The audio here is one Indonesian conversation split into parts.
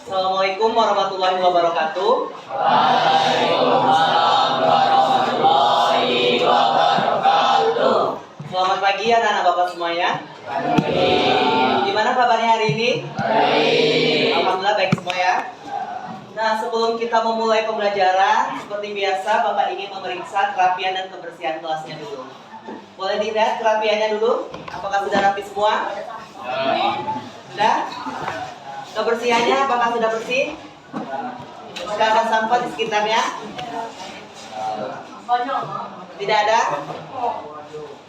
Assalamualaikum warahmatullahi wabarakatuh. Waalaikumsalam warahmatullahi wabarakatuh. Selamat pagi anak-anak bapak semuanya. Gimana kabarnya hari ini? Baik. Alhamdulillah baik semua ya. Nah, sebelum kita memulai pembelajaran, seperti biasa bapak ingin memeriksa kerapian dan kebersihan kelasnya dulu. Boleh dilihat kerapiannya dulu? Apakah sudah rapi semua? Sudah? Kebersihannya apakah sudah bersih? Sudah ada sampah di sekitarnya? Tidak ada?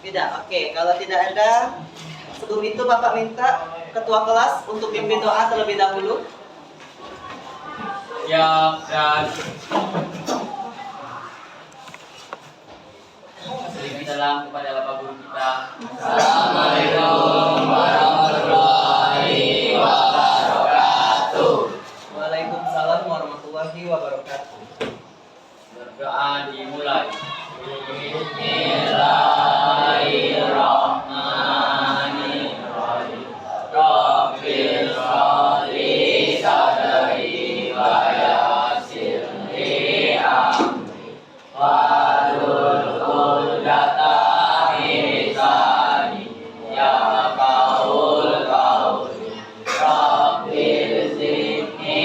Tidak. Oke, kalau tidak ada, sebelum itu Bapak minta ketua kelas untuk pimpin doa terlebih dahulu. Ya, dan sedikit salam kepada Bapak Guru kita. Assalamualaikum warahmatullahi wabarakatuh. Waalaikumsalam warahmatullahi wabarakatuh. Berdoa dimulai. Bismillahirrahmanirrahim. Rabbil sholli sadri wa yassirli amri wahlul 'uqdatam min lisani yafqahul qawli. Rabbil zidni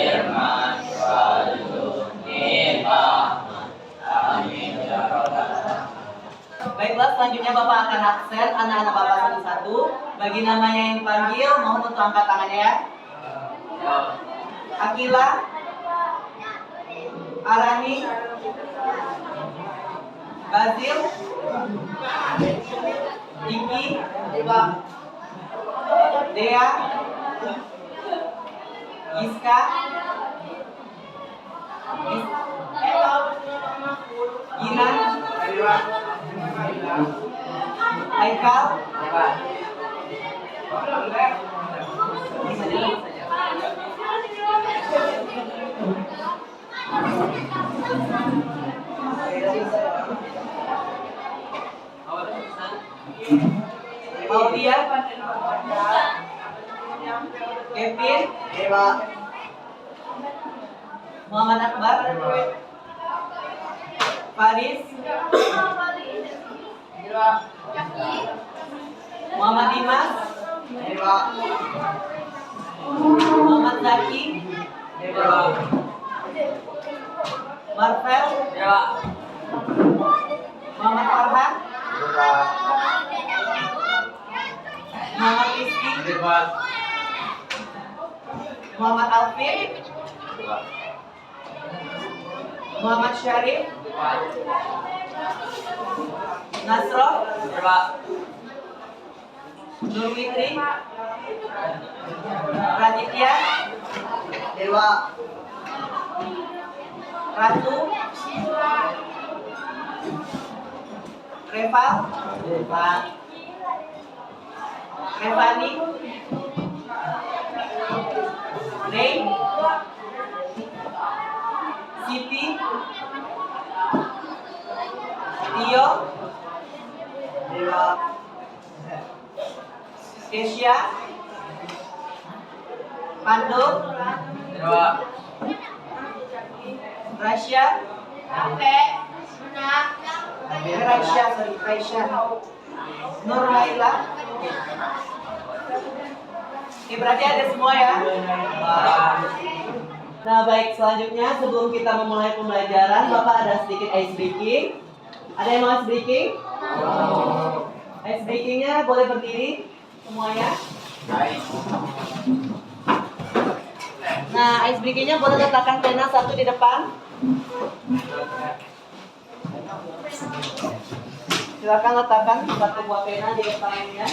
ilman warzuqni fahman. Amin ya rabbal alamin. Baiklah, selanjutnya Bapak akan absen anak-anak Bapak satu-satu. Bagi namanya yang dipanggil, mohon untuk angkat tangannya ya. Akila, Arani, Bazil, Diki, Dea, Giska, Gina, Haikal, Aulia, Kevin, Muhammad Akbar, Faris, Muhammad Dimas, Muhammad Zaki, Marvel, Muhammad Farhan, Muhammad Rizky, Muhammad Alvin, Muhammad Syarif, Nasro, Nurwitri, Raditya, Ratu, Reval, Revani, Rey, Siti, Tio, Kesya, Pandu, Rasya, Raisya, Nur Laila. Oke, berarti ada semua ya. Nah baik, selanjutnya sebelum kita memulai pembelajaran, Bapak ada sedikit ice breaking. Ada yang mau ice breaking? Ice breakingnya boleh berdiri semuanya. Nah, ice breakingnya boleh letakkan pena satu di depan. Silakan letakkan satu buah pena di depannya.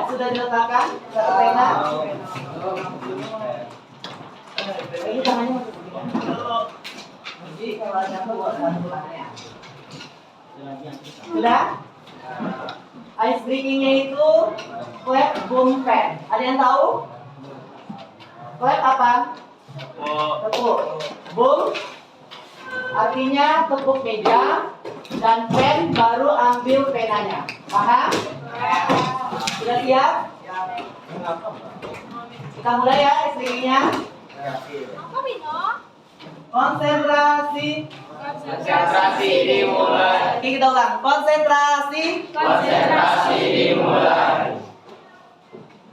Sudah diletakkan satu pena. Ini tangannya jadi kalau ada buat ya. Sudah? Ice breakingnya itu clap boom fan. Ada yang tahu? Clap apa? Tepuk. Bung. Artinya tepuk meja dan pen baru ambil penanya. Paham? Sudah siap? Kita mulai ya SDG-nya. Konsentrasi. Konsentrasi dimulai. Oke, kita ulang. Konsentrasi. Konsentrasi dimulai.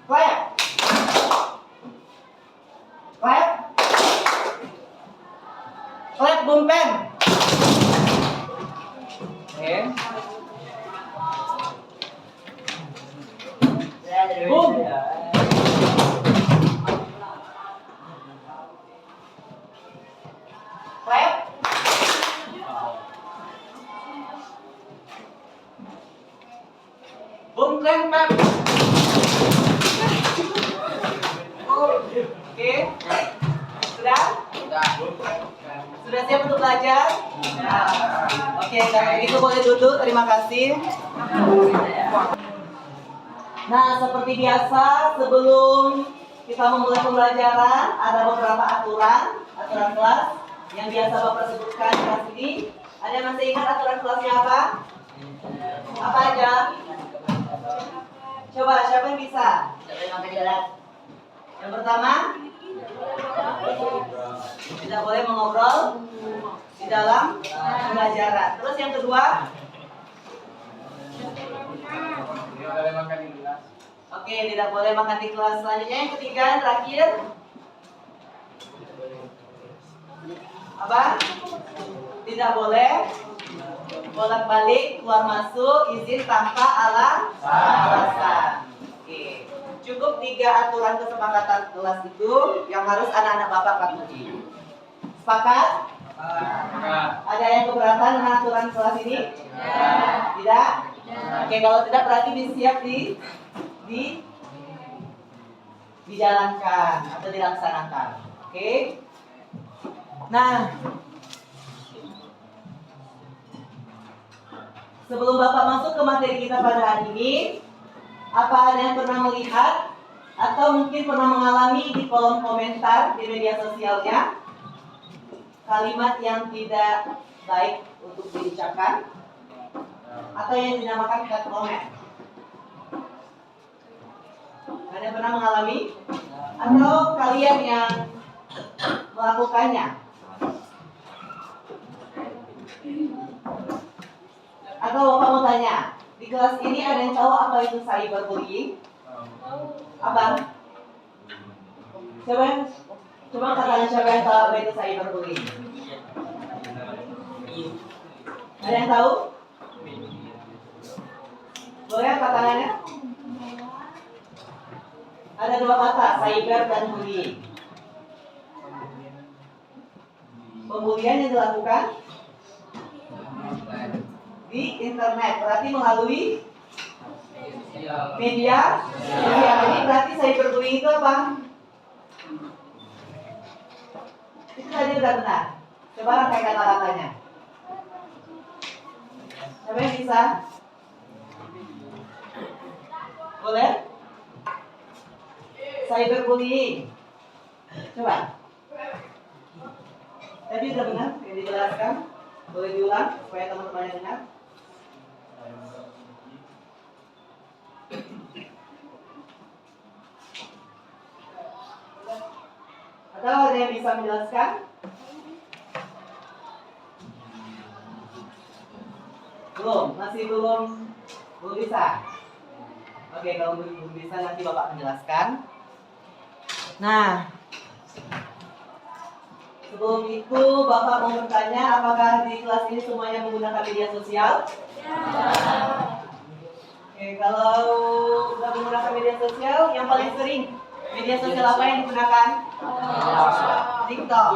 Clap. Clap. Clap boom pen. Oke. Boom. Clap. Boom clap clap. Oke. Sudah? Sudah siap untuk belajar? Oke, kalau begitu boleh duduk. Terima kasih. Nah, seperti biasa, sebelum kita memulai pembelajaran, ada beberapa aturan kelas yang biasa Bapak sebutkan di kelas ini. Ada yang masih ingat aturan kelasnya apa? Apa aja? Coba, siapa yang bisa? Yang pertama, tidak boleh mengobrol di dalam pembelajaran. Terus yang kedua, oke, tidak boleh makan di kelas. Selanjutnya yang ketiga, yang terakhir, apa? Tidak boleh bolak-balik keluar masuk izin tanpa alasan. Oke. Cukup 3 aturan kesepakatan kelas itu yang harus anak-anak Bapak patuhi. Sepakat? Ada yang keberatan dengan aturan kelas ini? Tidak? Oke, kalau tidak berarti disiap dijalankan atau dilaksanakan. Oke? Nah, sebelum Bapak masuk ke materi kita pada hari ini, apa ada yang pernah melihat atau mungkin pernah mengalami di kolom komentar di media sosialnya kalimat yang tidak baik untuk diucapkan atau yang dinamakan hate comment? Ada yang pernah mengalami atau kalian yang melakukannya? Atau Bapak mau tanya, di kelas ini ada yang tahu apa itu cyberbullying? Apa? Coba katakan siapa yang tahu apa itu cyberbullying? Ada yang tahu? Boleh angkat tangannya? Ada 2 kata, cyber dan bullying. Pembulian yang dilakukan di internet, berarti melalui media. Jadi berarti cyberbullying itu apa? Itu tadi udah benar. Coba rangkai kata-katanya. Siapa yang bisa? Boleh? Cyberbullying. Coba. Tadi udah benar yang dijelaskan. Boleh diulang supaya teman-teman yang dengar. Atau ada yang bisa menjelaskan? Masih belum bisa. Oke, kalau belum bisa nanti Bapak menjelaskan. Nah, sebelum itu Bapak mau bertanya, apakah di kelas ini semuanya menggunakan media sosial? Oke, kalau sudah menggunakan media sosial, yang paling sering media sosial apa yang digunakan? TikTok.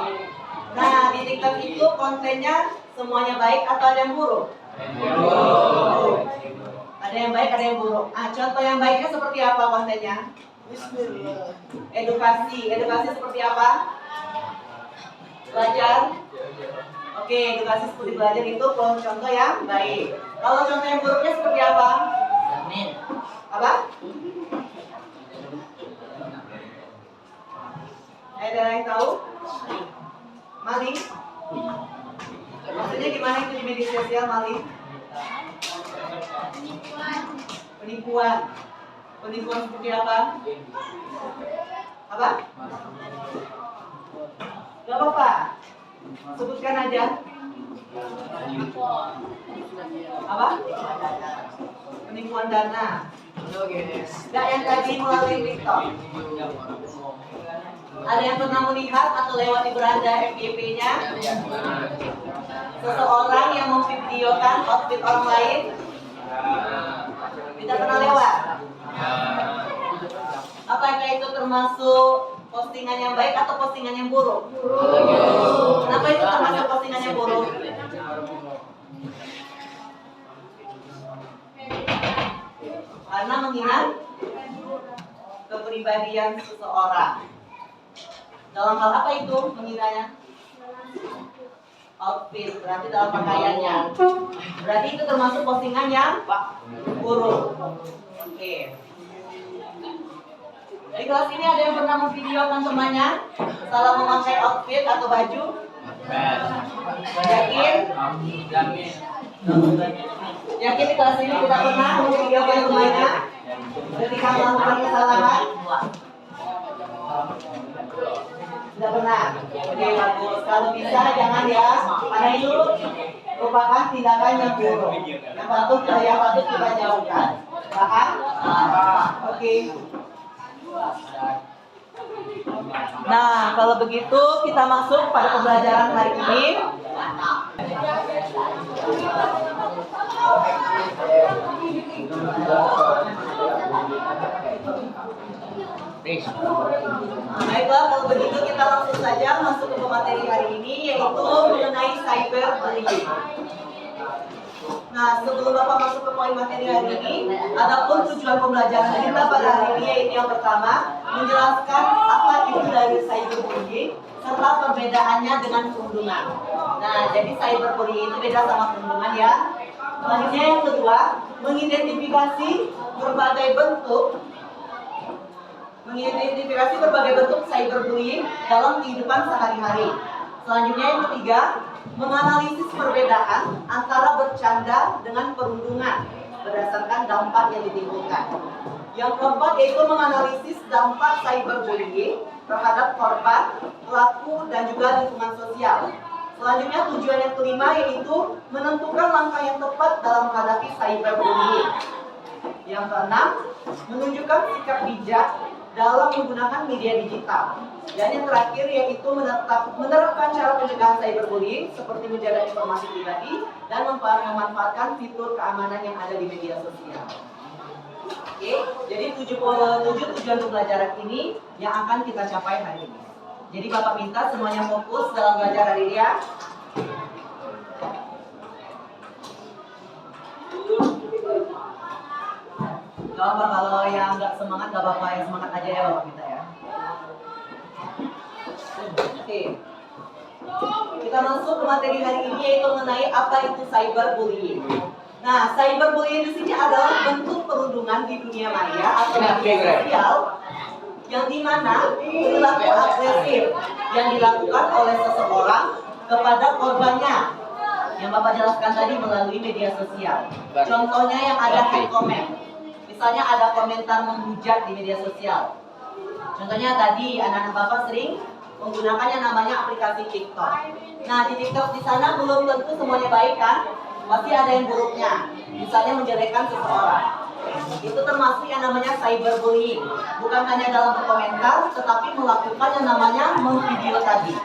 Nah, di TikTok itu kontennya semuanya baik atau ada yang buruk? Ada yang baik, ada yang buruk. Contoh yang baiknya seperti apa kontennya? Edukasi seperti apa? Belajar. Oke, edukasi seperti belajar itu contoh yang baik. Kalau contoh yang buruknya seperti apa? Apa? Ada yang tahu? maling? Maksudnya gimana itu di media sosial maling? Penipuan. Penipuan seperti apa? Apa? Gak apa-apa. Sebutkan aja. Apa? Penipuan dana. Gak yang tadi melalui TikTok. Ada yang pernah melihat atau lewat di beranda FYP-nya? Seseorang yang memvideokan outfit orang lain? Tidak pernah lewat. Apakah itu termasuk postingan yang baik atau postingan yang buruk? Kenapa itu termasuk postingan yang buruk? Karena menghina kepribadian seseorang. Dalam hal apa itu menghinanya? Outfit, berarti dalam pakaiannya. Berarti itu termasuk postingan yang buruk. Oke. Di kelas ini ada yang pernah memvideokan temannya salah memakai outfit atau baju? Yakin? Yakin di kelas ini tidak pernah memvideokan temannya ketika melakukan kesalahan? Tidak pernah. Oke, bagus. Kalau bisa jangan ya, karena itu merupakan tindakan yang buruk. Yang patut kita jauhkan. Paham? Oke. Nah, kalau begitu kita masuk pada pembelajaran hari ini. Baiklah, kalau begitu kita langsung saja masuk ke materi hari ini, yaitu mengenai cyberbullying. Nah, sebelum Bapak masuk ke poin materi hari ini, adapun tujuan pembelajaran kita pada hari ini yaitu yang pertama, menjelaskan apa itu dari cyberbullying serta perbedaannya dengan perundungan. Nah, jadi cyberbullying itu beda sama perundungan ya. Selanjutnya yang kedua, mengidentifikasi berbagai bentuk cyberbullying dalam kehidupan sehari-hari. Selanjutnya yang ketiga, menganalisis perbedaan antara bercanda dengan perundungan berdasarkan dampak yang ditimbulkan. Yang keempat yaitu menganalisis dampak cyberbullying terhadap korban, pelaku, dan juga lingkungan sosial. Selanjutnya tujuan yang kelima yaitu menentukan langkah yang tepat dalam menghadapi cyberbullying. Yang keenam, menunjukkan sikap bijak dalam menggunakan media digital. Dan yang terakhir yaitu menerapkan cara pencegahan cyberbullying seperti menjaga informasi pribadi dan memanfaatkan fitur keamanan yang ada di media sosial. Oke, jadi 7 tujuan pembelajaran ini yang akan kita capai hari ini. Jadi Bapak minta semuanya fokus dalam belajar hari ini ya. Gak apa, kalau yang nggak semangat gak apa-apa, yang semangat aja ya Bapak minta ya. Oke, kita masuk ke materi hari ini yaitu mengenai apa itu cyberbullying. Nah, cyberbullying di sini adalah bentuk perundungan di dunia maya atau media sosial yang dimana perilaku agresif yang dilakukan oleh seseorang kepada korbannya. Yang Bapak jelaskan tadi melalui media sosial. Contohnya yang ada hate comment. Misalnya ada komentar menghujat di media sosial. Contohnya tadi anak-anak Bapak sering menggunakan yang namanya aplikasi TikTok. Nah, di TikTok di sana belum tentu semuanya baik kan? Pasti ada yang buruknya. Misalnya menjelekkan seseorang. Itu termasuk yang namanya cyberbullying. Bukan hanya dalam berkomentar, tetapi melakukan yang namanya memvideo tadi.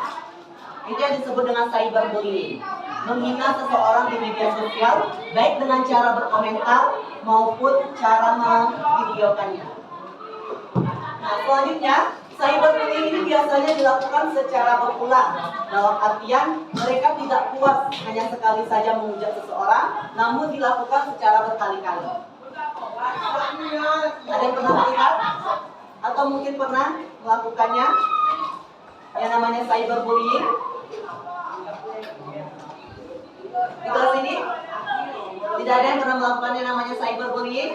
Itu yang disebut dengan cyberbullying. Menghina seseorang di media sosial, baik dengan cara berkomentar maupun cara memvideokannya. Nah, selanjutnya, cyberbullying ini biasanya dilakukan secara berulang. Dalam artian, mereka tidak puas hanya sekali saja menghujat seseorang, namun dilakukan secara berkali-kali. Ada yang pernah melihat? Atau mungkin pernah melakukannya? Yang namanya cyberbullying? Di kelas ini? Tidak ada yang pernah melakukan yang namanya cyberbullying?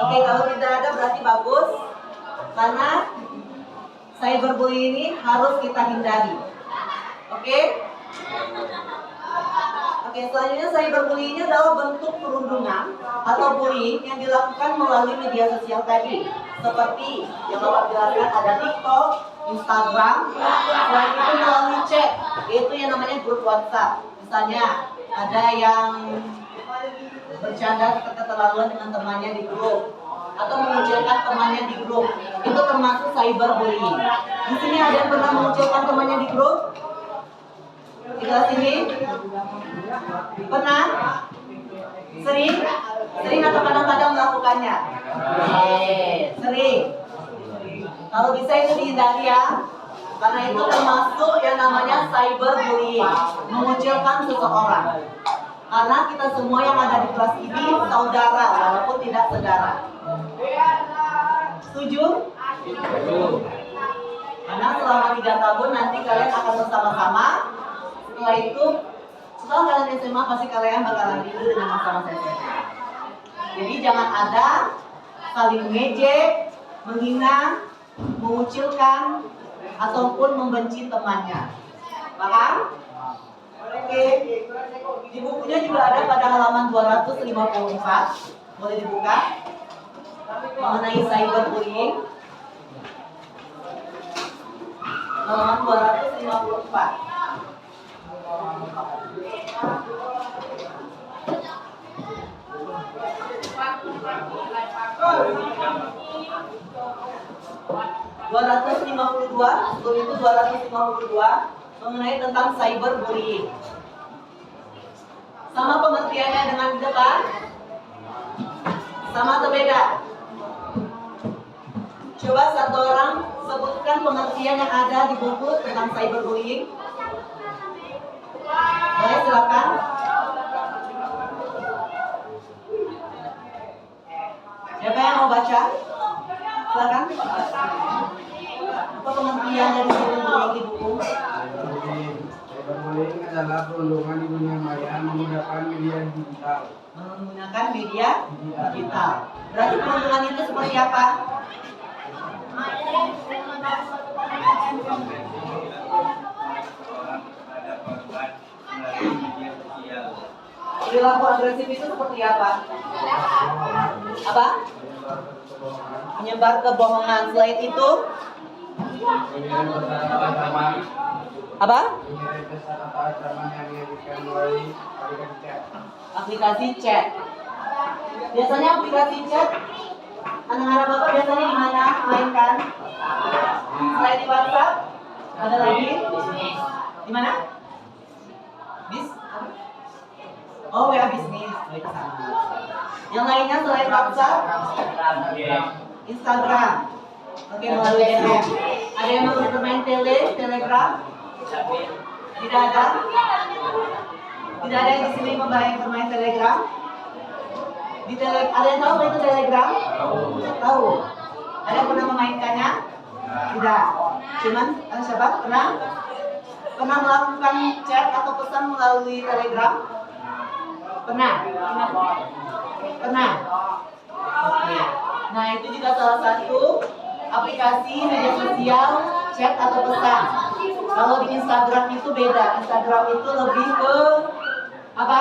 Oke, kalau tidak ada berarti bagus. Karena cyberbullying ini harus kita hindari. Oke, Oke? Oke, selanjutnya cyberbullying ini adalah bentuk perundungan atau bullying yang dilakukan melalui media sosial tadi. Seperti yang Bapak jelaskan ada TikTok, Instagram, selain itu melalui chat, yaitu yang namanya grup WhatsApp. Misalnya ada yang bercanda keterlaluan dengan temannya di grup atau mengucilkan temannya di grup, itu termasuk cyberbullying. Di sini ada yang pernah mengucilkan temannya di grup? Di kelas ini? Pernah? Sering? Sering atau kadang-kadang melakukannya? Sering. Kalau bisa itu dihindari ya, karena itu termasuk yang namanya cyberbullying, mengucilkan seseorang. Karena kita semua yang ada di kelas ini saudara, walaupun tidak saudara. Setuju? Karena selama 3 tahun nanti kalian akan bersama-sama. Setelah itu, setelah kalian SMA pasti kalian bakalan rindu dengan masa-masa SMA. Jadi jangan ada saling ngejek, menghina, mengucilkan, ataupun membenci temannya. Paham? Oke. Di bukunya juga ada pada halaman 254. Boleh dibuka. Mengenai cyberbullying. Halaman 254. Sebelum itu 252 mengenai tentang cyberbullying. Sama pengertiannya dengan di depan? Sama atau beda? Coba satu orang sebutkan pengertian yang ada di buku tentang cyberbullying. Boleh, silakan. Siapa yang mau baca? Silakan. Apa pengertian dari cyberbullying di buku? Cyberbullying adalah perundungan di dunia maya menggunakan media digital. Menggunakan media digital. Berarti perundungan itu seperti apa? Perilaku agresif itu seperti apa? Apa? Menyebar kebohongan. Selain itu, apa? Aplikasi chat. Biasanya aplikasi chat, anak-anak Bapak biasanya di mana mainkan? Selain di WhatsApp, ada lagi? Di mana? Oh, WA bisnis. Yang lainnya selain WhatsApp? Instagram. Oke, melalui DM. Ada yang mau bermain Telegram? Tidak ada? Tidak ada yang di sini bermain Telegram? Ada yang tahu apa itu Telegram? Tahu. Ada yang pernah memainkannya? Tidak. Cuman siapa? Pernah melakukan chat atau pesan melalui Telegram? Pernah? Oke. Nah, itu juga salah satu aplikasi media sosial chat atau pesan. Kalau di Instagram itu beda. Instagram itu lebih ke apa?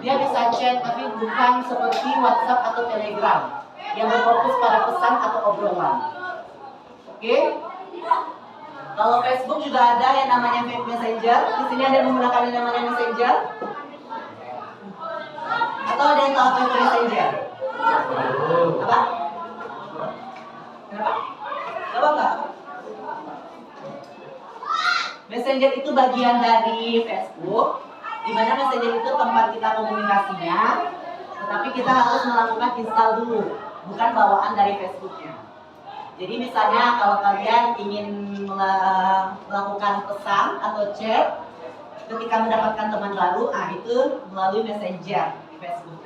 Dia bisa chat tapi bukan seperti WhatsApp atau Telegram yang berfokus pada pesan atau obrolan. Oke? Kalau Facebook juga ada yang namanya Messenger. Di sini ada yang menggunakan yang namanya Messenger. Atau ada yang tahu apa itu Messenger? Apa? Kenapa? Apa enggak? Messenger itu bagian dari Facebook, di mana Messenger itu tempat kita komunikasinya, tetapi kita harus melakukan install dulu, bukan bawaan dari Facebooknya. Jadi misalnya kalau kalian ingin melakukan pesan atau chat ketika mendapatkan teman baru, itu melalui Messenger di Facebook.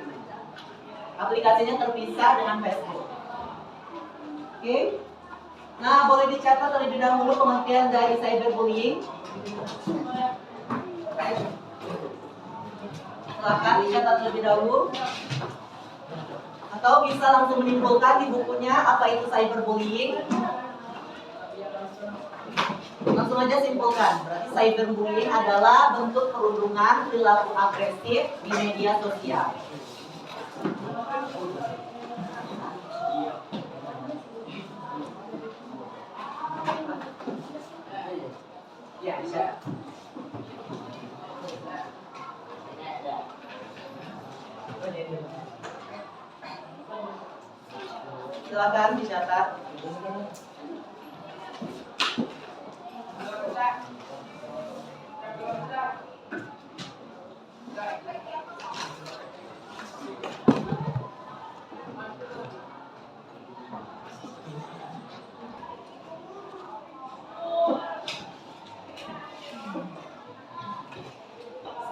Aplikasinya terpisah dengan Facebook. Oke? Nah, boleh dicatat terlebih dahulu pengertian dari cyberbullying. Silakan dicatat terlebih dahulu. Atau bisa langsung menimbulkan di bukunya apa itu cyberbullying. Langsung aja simpulkan. Berarti cyberbullying adalah bentuk perundungan perilaku agresif di media sosial. Ya, bisa. Silakan dicatat.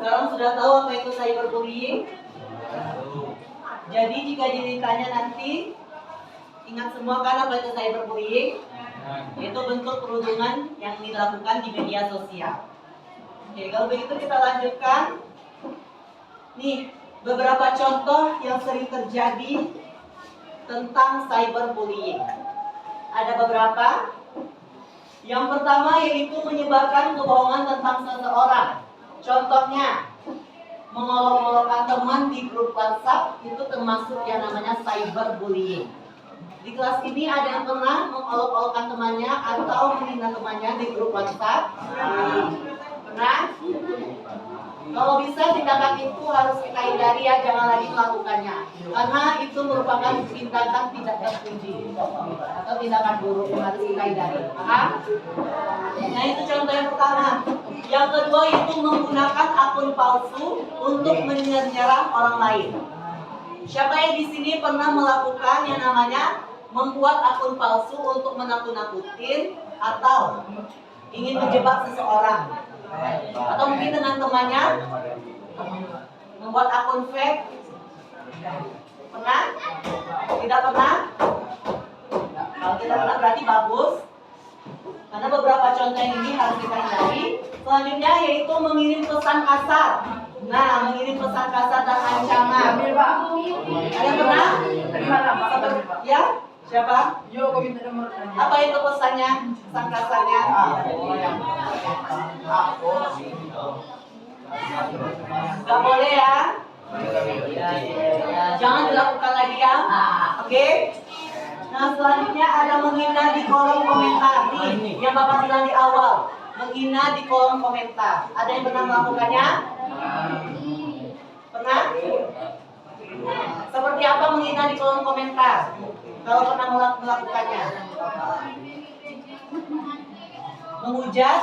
Sekarang sudah tahu apa itu cyberbullying? Jadi jika ditanya nanti, ingat semua kan apa itu cyberbullying? Itu bentuk perundungan yang dilakukan di media sosial. Oke, kalau begitu kita lanjutkan. Nih, beberapa contoh yang sering terjadi tentang cyberbullying. Ada beberapa. Yang pertama yaitu menyebarkan kebohongan tentang seseorang. Contohnya, mengolok-olokkan teman di grup WhatsApp itu termasuk yang namanya cyberbullying. Di kelas ini ada yang pernah mengolok-olokkan temannya atau menghina temannya di grup WhatsApp? Pernah? Kalau bisa tindakan itu harus kita hindari ya, jangan lagi melakukannya. Karena itu merupakan tindakan tidak terpuji atau tindakan buruk yang harus kita hindari. Paham? Nah itu contoh yang pertama. Yang kedua itu menggunakan akun palsu untuk menyerang orang lain. Siapa yang di sini pernah melakukan yang namanya membuat akun palsu untuk menakut-nakutin atau ingin menjebak seseorang? Atau mungkin dengan temannya membuat akun fake? Pernah? Tidak pernah? Kalau tidak pernah berarti bagus. Karena beberapa contoh yang ini harus kita hindari. Selanjutnya yaitu mengirim pesan kasar. Nah, mengirim pesan kasar dan ancaman. Ada yang pernah? Ya? Siapa? Apa itu pesannya? Pesan kasarnya? Gak boleh ya? Jangan dilakukan lagi ya. Oke? Nah selanjutnya ada menghina di kolom komentar. Nih, yang Bapak bilang di awal, menghina di kolom komentar. Ada yang pernah melakukannya? Pernah? Seperti apa menghina di kolom komentar? Kalau pernah melakukannya? Menghujat?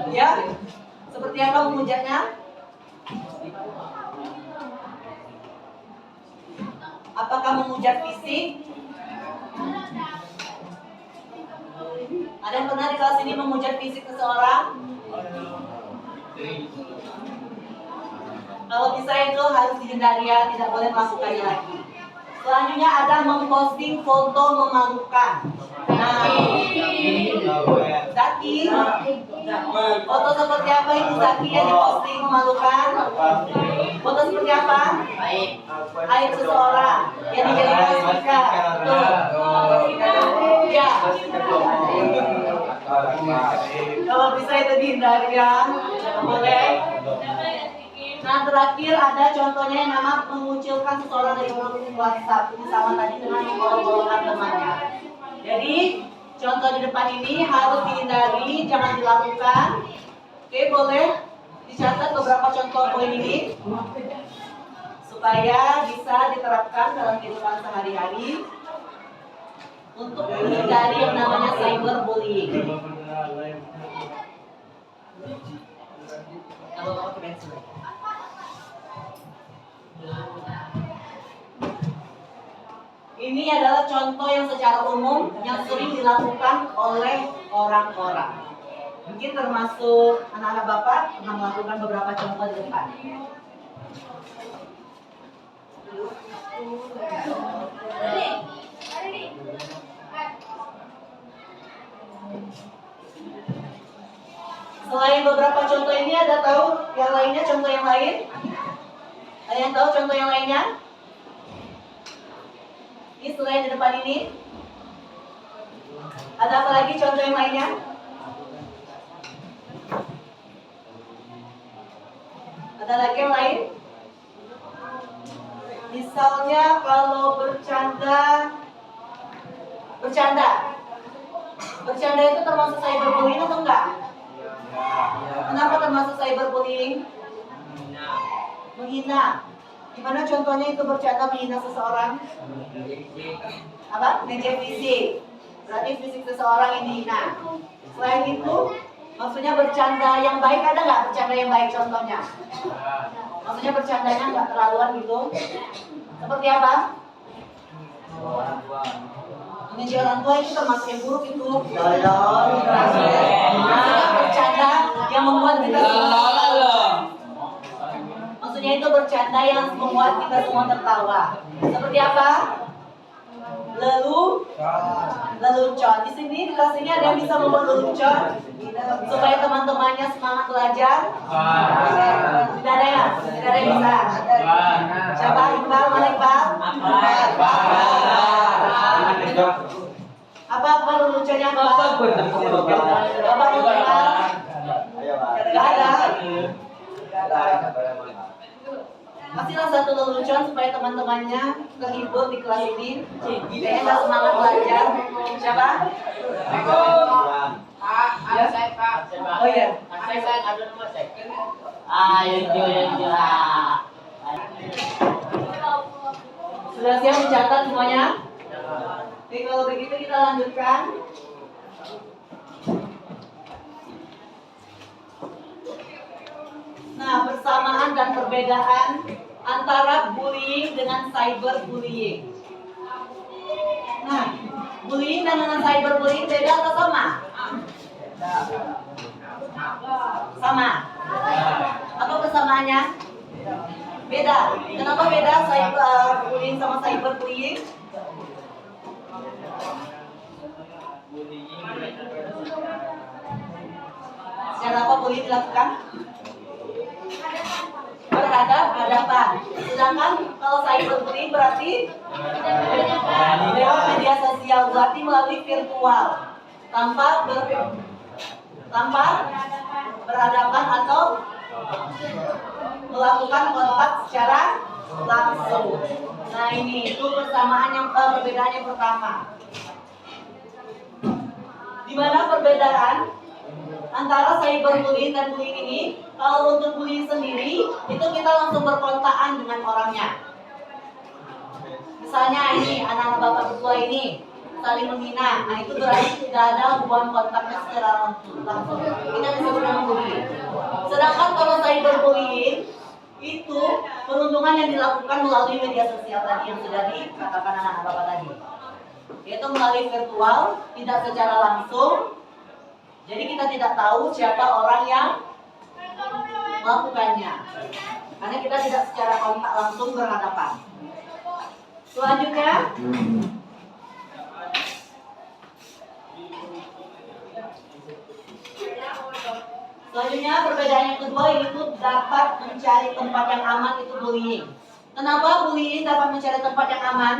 Ya? Seperti apa menghujatnya? Apakah menghujat fisik? Ada yang pernah di kelas ini menghujat fisik seseorang? Kalau bisa itu harus dihindari ya, tidak boleh melakukannya lagi. Selanjutnya ada memposting foto memalukan. Nah, Zaki, foto seperti apa itu Zaki yang diposting memalukan? Foto seperti apa? Aib seseorang yang dijadikan stiker. Betul. Ya. Kalau bisa itu dihindari ya, boleh. Nah terakhir ada contohnya yang nama mengucilkan seseorang dari grup WhatsApp. Ini sama tadi dengan mengolok-olokkan temannya. Jadi contoh di depan ini harus dihindari, jangan dilakukan. Oke, boleh dicatat beberapa contoh poin ini supaya bisa diterapkan dalam kehidupan sehari-hari untuk menghindari yang namanya cyberbullying. Ini adalah contoh yang secara umum yang sering dilakukan oleh orang-orang. Mungkin termasuk anak-anak Bapak pernah melakukan beberapa contoh di depan. Selain beberapa contoh ini, ada tahu yang lainnya, contoh yang lain? Ada yang tahu contoh yang lainnya? Ini selain di depan ini, ada apa lagi contoh yang lainnya? Ada lagi yang lain? Misalnya kalau bercanda itu termasuk cyberbullying atau enggak? Kenapa termasuk cyberbullying? Menghina. Gimana contohnya itu bercanda menghina seseorang? Apa? Media fisik. Berarti fisik seseorang yang dihina. Selain itu, maksudnya bercanda yang baik ada nggak? Bercanda yang baik contohnya? Maksudnya bercandanya nggak terlaluan gitu? Seperti apa? Menjadi orang tua itu termasuk yang buruk itu. Maksudnya bercanda yang membuat kita Maksudnya itu bercanda yang membuat kita semua tertawa. Seperti apa? Lelucon. Di sini di kelas ini ada yang bisa membuat lelucon supaya teman-temannya semangat belajar. Tidak ada ya? Tidak ada yang bisa. Siapa? Iqbal? Mana Iqbal? Apa leluconnya apa? Bapak Iqbal? Tidak ada. Kasihlah satu lelucon supaya teman-temannya terhibur di kelas ini. Kayaknya nggak semangat belajar. Siapa? Oh iya. Sudah siap mencatat semuanya? Oke, kalau begitu kita lanjutkan. Nah, persamaan dan perbedaan antara bullying dengan cyberbullying. Nah, bullying dan dengan cyberbullying beda atau sama? Sama. Apa persamaannya? Beda. Kenapa beda cyberbullying sama cyberbullying? Secara apa bullying dilakukan? Berhadapan. Sedangkan kalau cyberbullying berarti lewat media sosial, berarti melalui virtual, tanpa berhadapan atau melakukan kontak secara langsung. Nah, ini itu persamaan yang perbedaan yang pertama. Di mana perbedaan antara cyberbullying dan bullying ini? Kalau untuk bullying sendiri, itu kita langsung berkontakan dengan orangnya. Misalnya ini, anak-anak bapak berdua ini saling menghina. Nah, itu berarti tidak ada hubungan kontaknya secara langsung. Kita disebut dengan bullying. Sedangkan kalau cyberbullying, itu perundungan yang dilakukan melalui media sosial tadi yang sudah dikatakan anak-anak bapak tadi. Yaitu melalui virtual, tidak secara langsung. Jadi kita tidak tahu siapa orang yang melakukannya, karena kita tidak secara kontak langsung berhadapan. Selanjutnya, perbedaan yang kedua yaitu dapat mencari tempat yang aman, itu bullying. Kenapa bullying dapat mencari tempat yang aman?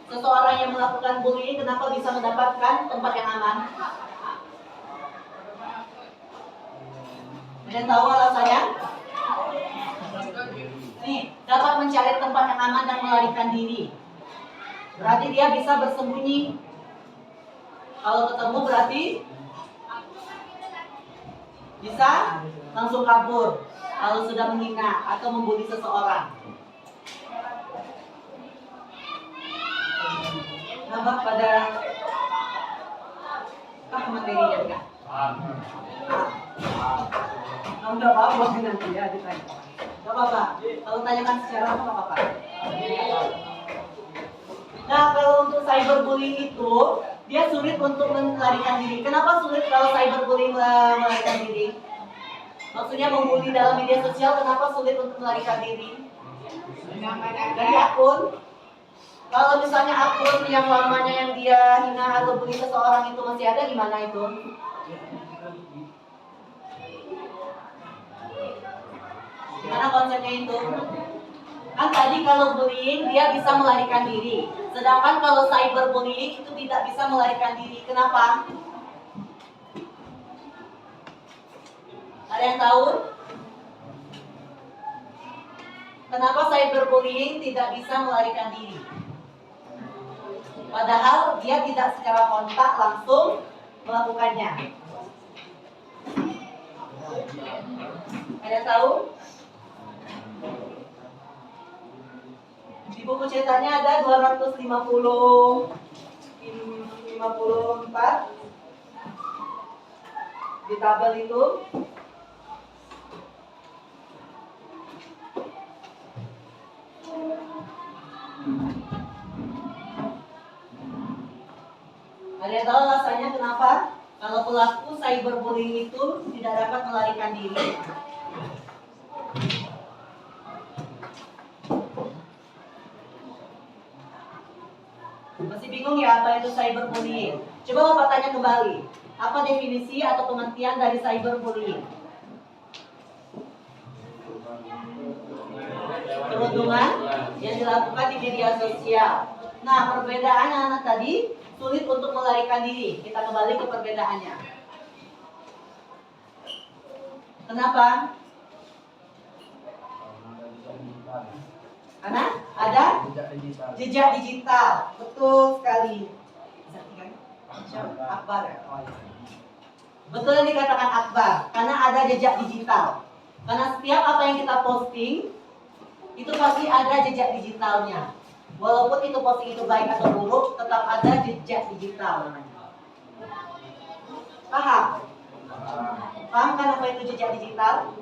Seseorang yang melakukan bullying kenapa bisa mendapatkan tempat yang aman? Ada yang tahu alasannya? Nih, dapat mencari tempat yang aman dan melarikan diri. Berarti dia bisa bersembunyi. Kalau ketemu berarti bisa langsung kabur. Kalau sudah menghina atau membuli seseorang. Nampak pada materinya enggak? Enggak apa-apa nanti ya ditanya. Enggak apa-apa. Kalau tanyakan secara apa enggak apa-apa. Nah, kalau untuk cyberbullying itu dia sulit untuk melarikan diri. Kenapa sulit kalau cyberbullying melarikan diri? Maksudnya membuli dalam media sosial, kenapa sulit untuk melarikan diri? Dari akun. Kalau misalnya akun yang lamanya yang dia hina atau bully seseorang itu masih ada, gimana itu? Gimana konsepnya itu? Kan tadi kalau bullying dia bisa melarikan diri. Sedangkan kalau cyberbullying itu tidak bisa melarikan diri. Kenapa? Ada yang tahu? Kenapa cyberbullying tidak bisa melarikan diri? Padahal dia tidak secara kontak langsung melakukannya. Ada tahu? Di buku cetakannya ada 254 di tabel itu. Ada yang tahu alasannya kenapa kalau pelaku cyberbullying itu tidak dapat melarikan diri? Masih bingung ya apa itu cyberbullying? Coba Bapak tanya kembali, apa definisi atau pengertian dari cyberbullying? Perundungan yang dilakukan di media sosial. Nah, perbedaan anak tadi sulit untuk melarikan diri. Kita kembali ke perbedaannya. Kenapa? Karena ada jejak digital. Betul sekali. Akbar. Betul yang dikatakan Akbar. Karena ada jejak digital. Karena setiap apa yang kita posting itu pasti ada jejak digitalnya. Walaupun itu posting itu baik atau buruk, tetap ada jejak digital namanya. Paham? Paham kan apa itu jejak digital?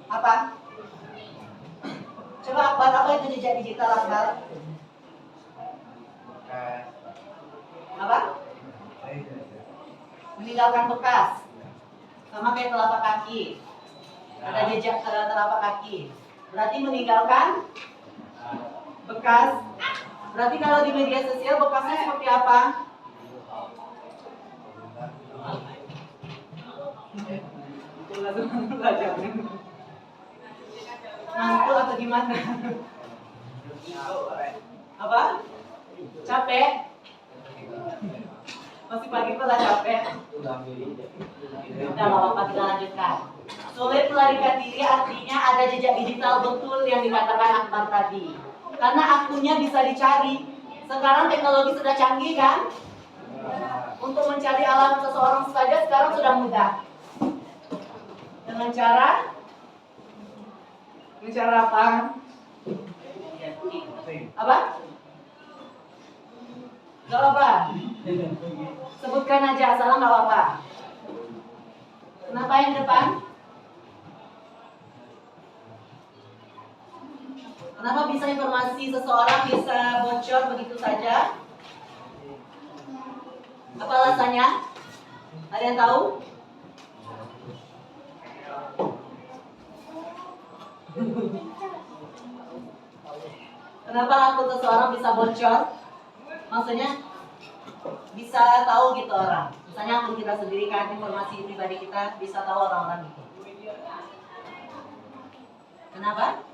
Apa? Coba Akbar, apa itu jejak digital Akbar? Apa? Meninggalkan bekas. Sama kayak telapak kaki. Ada jejak telapak kaki. Berarti meninggalkan bekas. Berarti kalau di media sosial bekasnya seperti apa? Ngantuk atau gimana? Apa? Capek? Masih pagi pula capek? Udah gak apa-apa, kita lanjutkan. Sulit melarikan diri artinya ada jejak digital, betul yang dikatakan Akbar tadi. Karena akunnya bisa dicari. Sekarang teknologi sudah canggih kan? Untuk mencari alamat seseorang saja sekarang sudah mudah. Dengan cara apa? Apa? Gak apa. Sebutkan aja, salah gak apa. Kenapa yang depan? Kenapa bisa informasi seseorang bisa bocor begitu saja? Apa alasannya? Ada yang tahu? Kenapa akun seseorang bisa bocor? Maksudnya bisa tahu gitu orang. Misalnya akun kita sendiri kan, informasi pribadi kita bisa tahu orang-orang gitu. Kenapa?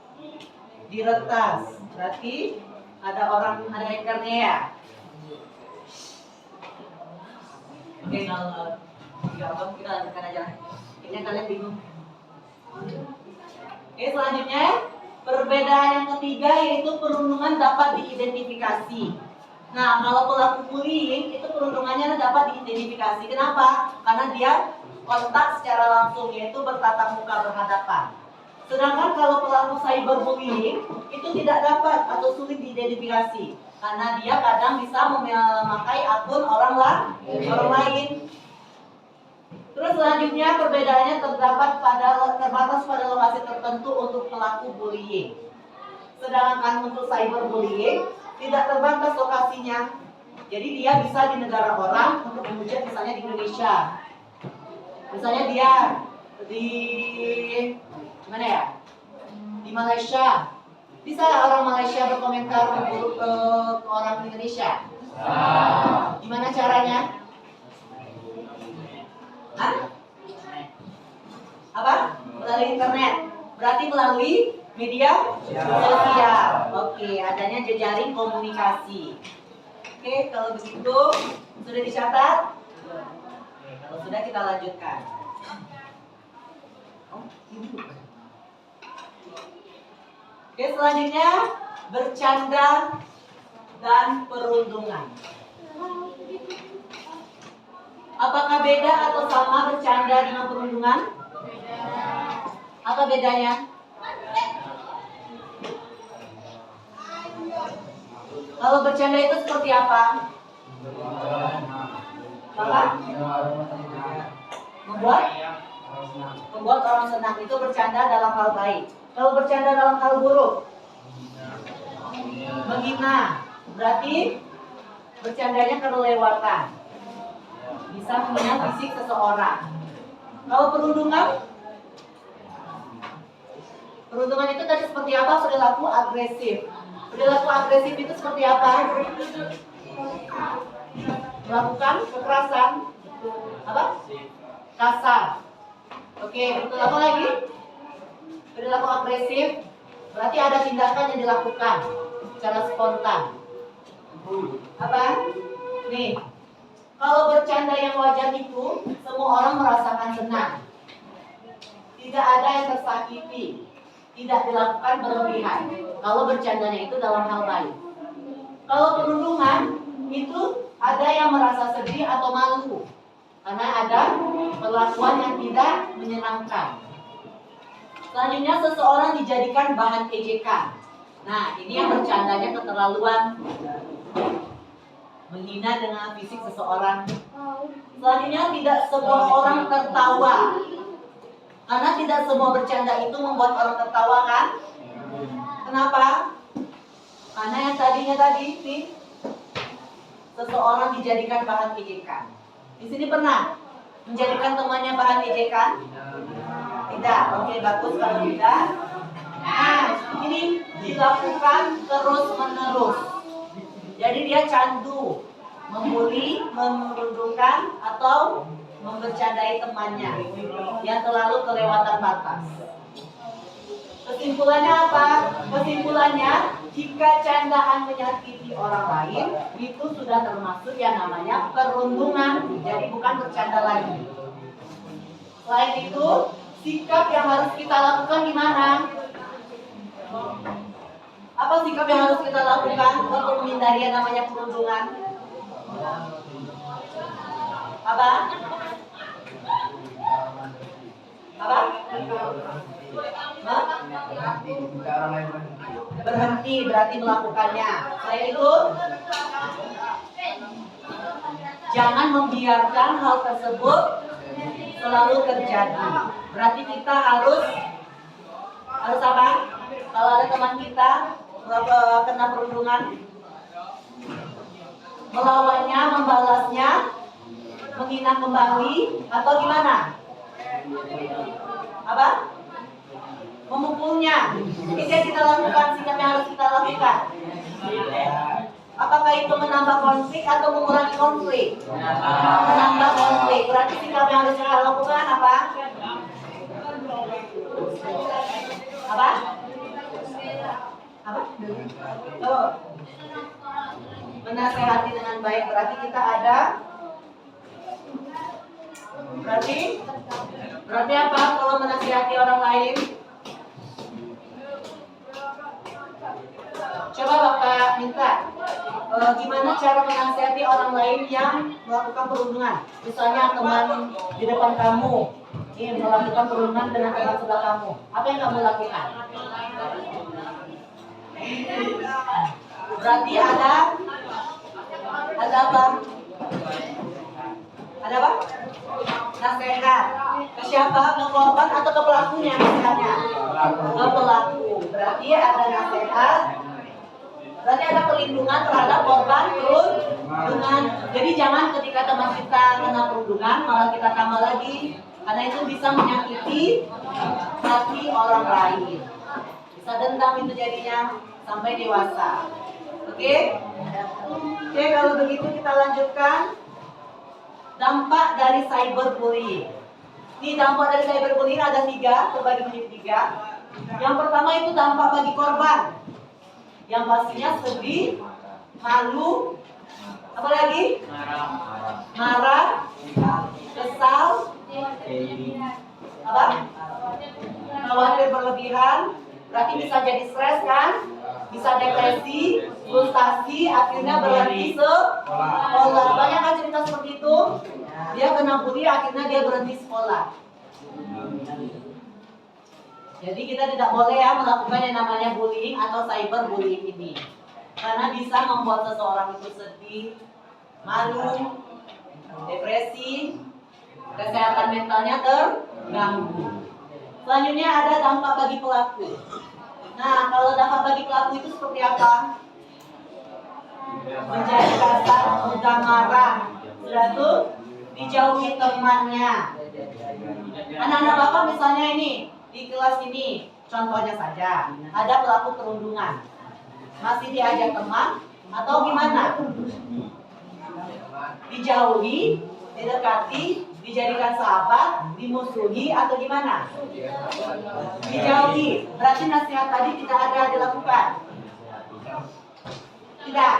Diretas. Berarti ada orang, ada hackernya ya. Oke, kalau kita lanjutkan aja. Kayaknya kalian bingung. Oke, selanjutnya perbedaan yang ketiga yaitu perundungan dapat diidentifikasi. Nah, kalau pelaku bullying itu perundungannya dapat diidentifikasi. Kenapa? Karena dia kontak secara langsung, yaitu bertatap muka berhadapan. Sedangkan kalau pelaku cyberbullying itu tidak dapat atau sulit diidentifikasi karena dia kadang bisa memakai akun orang lain. Terus selanjutnya perbedaannya terbatas pada lokasi tertentu untuk pelaku bullying. Sedangkan untuk cyberbullying tidak terbatas lokasinya. Jadi dia bisa di negara orang untuk menghujat, misalnya di Indonesia. Misalnya dia di mana ya? Di Malaysia. Bisa orang Malaysia berkomentar buruk ke orang Indonesia? Gimana caranya? Hah? Apa? Melalui internet. Berarti melalui media sosial. Oke, adanya jejaring komunikasi. Oke, kalau begitu sudah dicatat? Kalau sudah kita lanjutkan. Oke, selanjutnya bercanda dan perundungan. Apakah beda atau sama bercanda dengan perundungan? Apa bedanya? Kalau bercanda itu seperti apa? Apa? Membuat orang senang, itu bercanda dalam hal baik. Kalau bercanda dalam hal buruk, menghina, berarti bercandanya kelewatan, bisa menghina fisik seseorang. Kalau perundungan itu tadi seperti apa? Perilaku agresif. Perilaku agresif itu seperti apa? Melakukan kekerasan, apa? Kasar. Oke, betul. Apa lagi? Perilaku agresif berarti ada tindakan yang dilakukan secara spontan. Apa? Nih, kalau bercanda yang wajar itu semua orang merasakan senang. Tidak ada yang tersakiti. Tidak dilakukan berlebihan. Kalau bercandanya itu dalam hal baik. Kalau perundungan itu ada yang merasa sedih atau malu karena ada perlakuan yang tidak menyenangkan. Selanjutnya seseorang dijadikan bahan ejekan. Nah, ini yang bercandanya keterlaluan, menghina dengan fisik seseorang. Selanjutnya tidak semua orang tertawa. Karena tidak semua bercanda itu membuat orang tertawa, kan? Kenapa? Karena yang tadinya nih, seseorang dijadikan bahan ejekan. Di sini pernah menjadikan temannya bahan ejekan? Tidak. Oke, bagus kalau tidak. Nah, ini dilakukan terus-menerus. Jadi dia candu, membuli, merundungkan atau membercandai temannya yang terlalu kelewatan batas. Kesimpulannya apa? Kesimpulannya, jika candaan menyakiti orang lain, itu sudah termasuk yang namanya perundungan. Jadi bukan bercanda lagi. Selain itu, sikap yang harus kita lakukan gimana? Apa sikap yang harus kita lakukan untuk menghindari yang namanya perundungan? Apa? Apa? Berhenti berarti melakukannya. Selain itu, jangan membiarkan hal tersebut selalu terjadi. Berarti kita harus apa? Kalau ada teman kita kena perundungan, melawannya, membalasnya, menghina kembali, atau gimana? Apa? Memukulnya. Ini yang kita lakukan, sikap yang harus kita lakukan. Apakah itu menambah konflik atau mengurangi konflik? Menambah konflik. Berarti sikap yang harus kita lakukan apa? Apa? Apa? Oh. Menasehati dengan baik. Berarti kita ada. Berarti apa kalau menasihati orang lain? Coba Bapak minta gimana cara menasihati orang lain yang melakukan perundungan. Misalnya teman di depan kamu ini melakukan perundungan dengan teman sebelah kamu. Apa yang kamu lakukan? Berarti ada apa? Ada apa? Nasihat. Ke siapa? Ke korban atau ke pelakunya misalnya? Ke pelaku. Berarti ada nasihat. Berarti ada perlindungan terhadap korban perundungan. Jadi jangan ketika teman kita kena perundungan malah kita tambah lagi, karena itu bisa menyakiti hati orang lain. Bisa dendam itu jadinya sampai dewasa. Oke, kalau begitu kita lanjutkan dampak dari cyberbullying. Ini dampak dari cyberbullying ada 3, terbagi menjadi 3. Yang pertama itu dampak bagi korban. Yang pastinya sedih, malu, apa lagi? Marah, kesal, apa? Khawatir berlebihan, Berarti bisa jadi stres kan? Bisa depresi, frustasi, akhirnya berhenti sekolah. Banyak kan cerita seperti itu? Dia kena bully, akhirnya dia berhenti sekolah. Jadi kita tidak boleh ya melakukan yang namanya bullying atau cyberbullying ini. Karena bisa membuat seseorang itu sedih, malu, depresi, kesehatan mentalnya terganggu. Selanjutnya ada dampak bagi pelaku. Nah, kalau dampak bagi pelaku itu seperti apa? Menjadi kasar, mudah marah, sudah tuh dijauhi temannya. Anak-anak bapak misalnya ini di kelas ini, contohnya saja ada pelaku perundungan, masih diajak teman atau gimana? Dijauhi, didekati, dijadikan sahabat, dimusuhi atau gimana? Dijauhi. Berarti nasihat tadi tidak ada dilakukan. Tidak.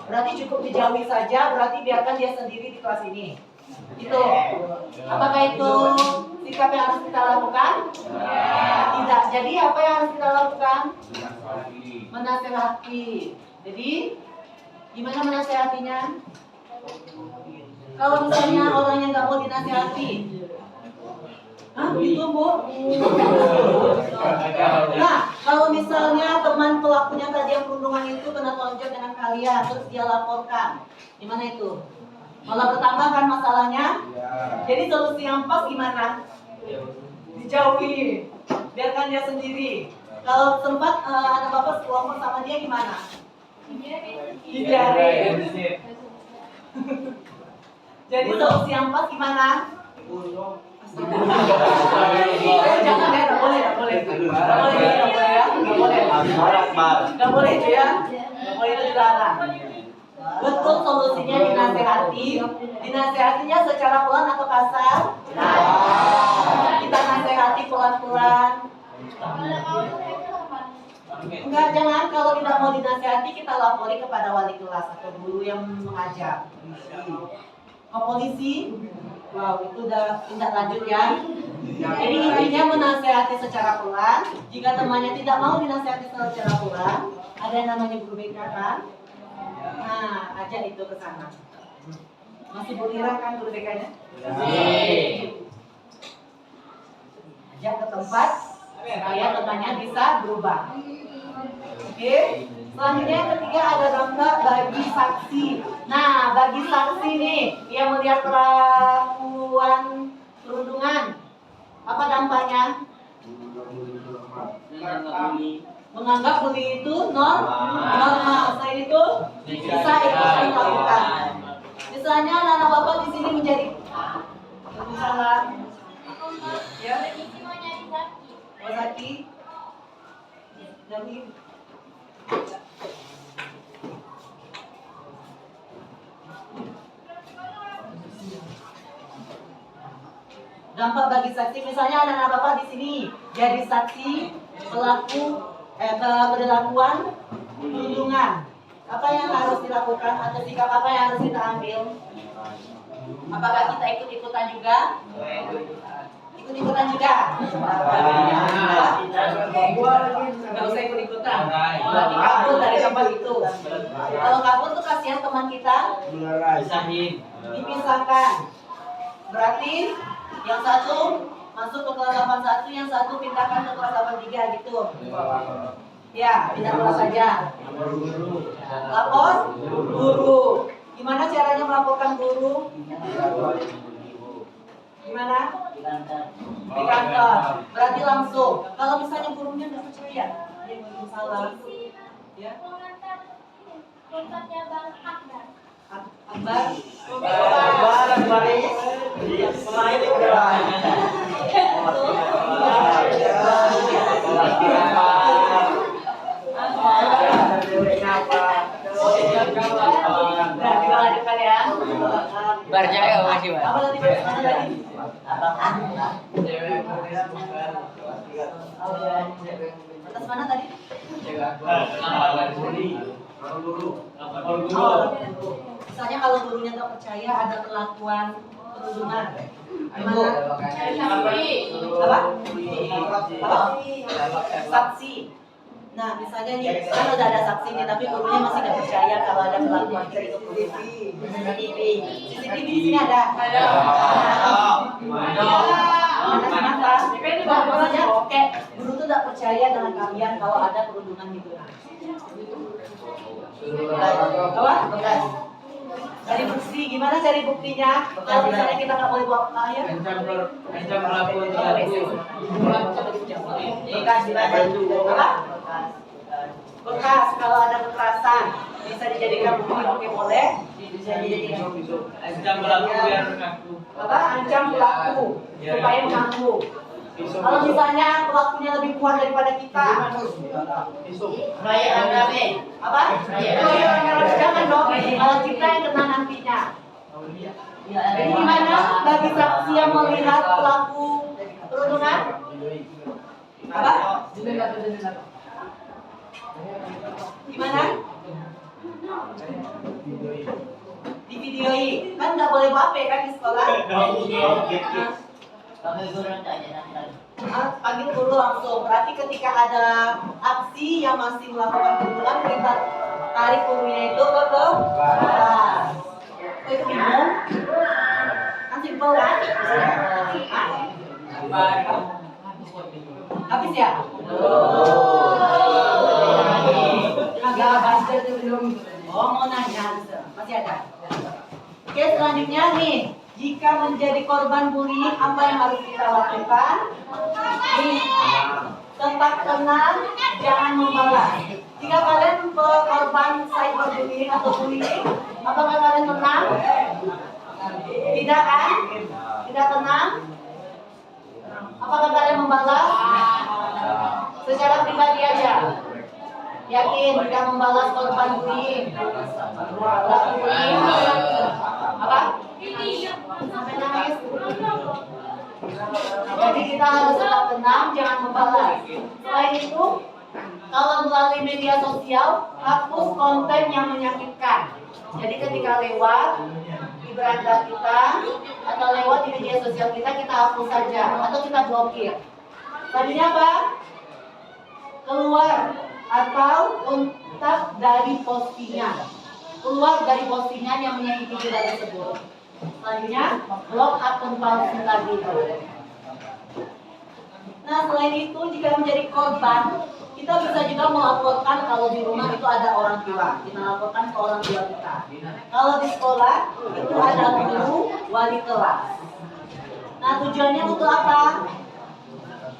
Berarti cukup dijauhi saja. Berarti biarkan dia sendiri di kelas ini. Itu. Apakah itu sikap yang harus kita lakukan? Tidak. Jadi apa yang harus kita lakukan? Menasehati. Jadi gimana menasehatinya? Kalau misalnya orang yang nggak mau dinasihati, itu Bu. Nah, kalau misalnya teman pelakunya tadi yang perundungan itu kena tonjok dengan kalian, terus dia laporkan, gimana itu? Malah bertambah kan masalahnya. Jadi solusi yang pas gimana? Dijauhi, biarkan dia sendiri. Kalau sempat anak bapak sekelompok sama dia gimana? Dibiarin. Jadi solusi yang pas gimana? Jangan ya, nggak boleh, nggak boleh, nggak boleh ya, nggak boleh, nggak boleh itu ya, nggak boleh itu dilarang. Betul solusinya dinasehati, dinasehatinya secara pelan atau kasar? Kita nasehati pelan-pelan. Enggak, jangan. Kalau tidak mau dinasehati kita lapori kepada wali kelas atau guru yang mengajar. Ke polisi, wow itu udah tindak lanjut ya. Jadi intinya menasehati secara pelan. Jika temannya tidak mau dinasehati secara pelan, ada yang namanya guru BK kan? Nah, ajak itu ke sana. Masih Bulira kan guru BK-nya? Ajak ke tempat supaya temannya bisa berubah. Oke. Selanjutnya yang ketiga ada dampak bagi saksi. Nah, bagi saksi nih yang melihat perlakuan perundungan, apa dampaknya? Menganggap bully itu normal. Selain itu bisa ikut melakukan. Misalnya anak bapak di sini menjadi salah, ya? Oh, Zaki. Jadi dampak bagi saksi, misalnya anak-anak bapak di sini jadi saksi pelaku perlakuan perundungan, apa yang harus dilakukan atau sikap apa yang harus kita ambil? Apakah kita ikut-ikutan juga? Ikut-ikutan juga? Nggak usah ikut-ikutan. Kabur dari tempat itu. Kalau kabur tuh kasihan teman kita, dipisahkan. Berarti yang satu masuk ke kelas 81, yang satu pindahkan ke kelas 83 gitu. Ya, pindah kelas saja. Lapor guru. Gimana caranya melaporkan guru? Gimana? Di kantor. Berarti langsung. Kalau misalnya gurunya nggak percaya, dia nggak salah. Ya. Kontaknya Bang Akbar. Akbar. Nah, kita lanjutkan ya. Barjaya masih Pak. Apa tadi mana tadi? Atas mana tadi? Oh, misalnya kalau gurunya nggak percaya ada perlakuan perundungan. Gimana? Apa? Saksi. Nah, misalnya nih, kan udah ada saksinya, tapi gurunya masih nggak percaya kalau ada pelaku materi itu perundungan. CCTV. CCTV di sini ada. Kenapa? Maksudnya kayak guru tuh nggak percaya dengan kalian kalau ada perundungan gitu. Apa? Cari bukti, gimana cari buktinya? Kalau misalnya kita nggak boleh bawa ya? Ancam pelaku Bekas di mana? Apa? Bekas, kalau ada kekerasan bisa dijadikan bukti, oke boleh. Bisa dijadikan ancam pelaku biar mengaku. apa? Ancam pelaku supaya mengaku. Kalau misalnya pelakunya lebih kuat daripada kita, Raya Agabe. apa? Oh iya, jangan dong. Kalau kita yang kena nantinya. Jadi gimana bagi saksi yang melihat pelaku perundungan? Apa? Gimana? Di videoi. Kan nggak boleh bawa HP kan di sekolah? Panggil guru langsung. Berarti ketika ada aksi yang masih melakukan perundungan, kita tarik gurunya itu ke kelas. Oh, itu bingung? Kan simpel kan? Habis ya? Agak baca itu belum. Oh, mau nanya, masih ada. Oke, selanjutnya nih. Jika menjadi korban bullying, apa yang harus kita lakukan? Nih, tetap tenang, jangan membalas. Jika kalian korban cyberbullying atau bullying, apakah kalian tenang? Tidak kan? Tidak tenang? Apakah kalian membalas? Secara pribadi aja. Yakin tidak membalas korban bullying? Bullying apa? Sampai nangis. Jadi kita harus tetap tenang, jangan membalas. Selain itu, kalau melalui media sosial, hapus konten yang menyakitkan. Jadi ketika lewat di beranda kita atau lewat di media sosial kita hapus saja atau kita blokir. Selanjutnya apa? Keluar atau untab dari postingan. Keluar dari postingan yang menyakiti kita tersebut. Selanjutnya, blok akun palsu tadi. Nah, selain itu, jika menjadi korban, kita bisa juga melaporkan kalau di rumah itu ada orang tua. Kita laporkan ke orang tua kita. Kalau di sekolah, itu ada guru, wali kelas. Nah, tujuannya untuk apa?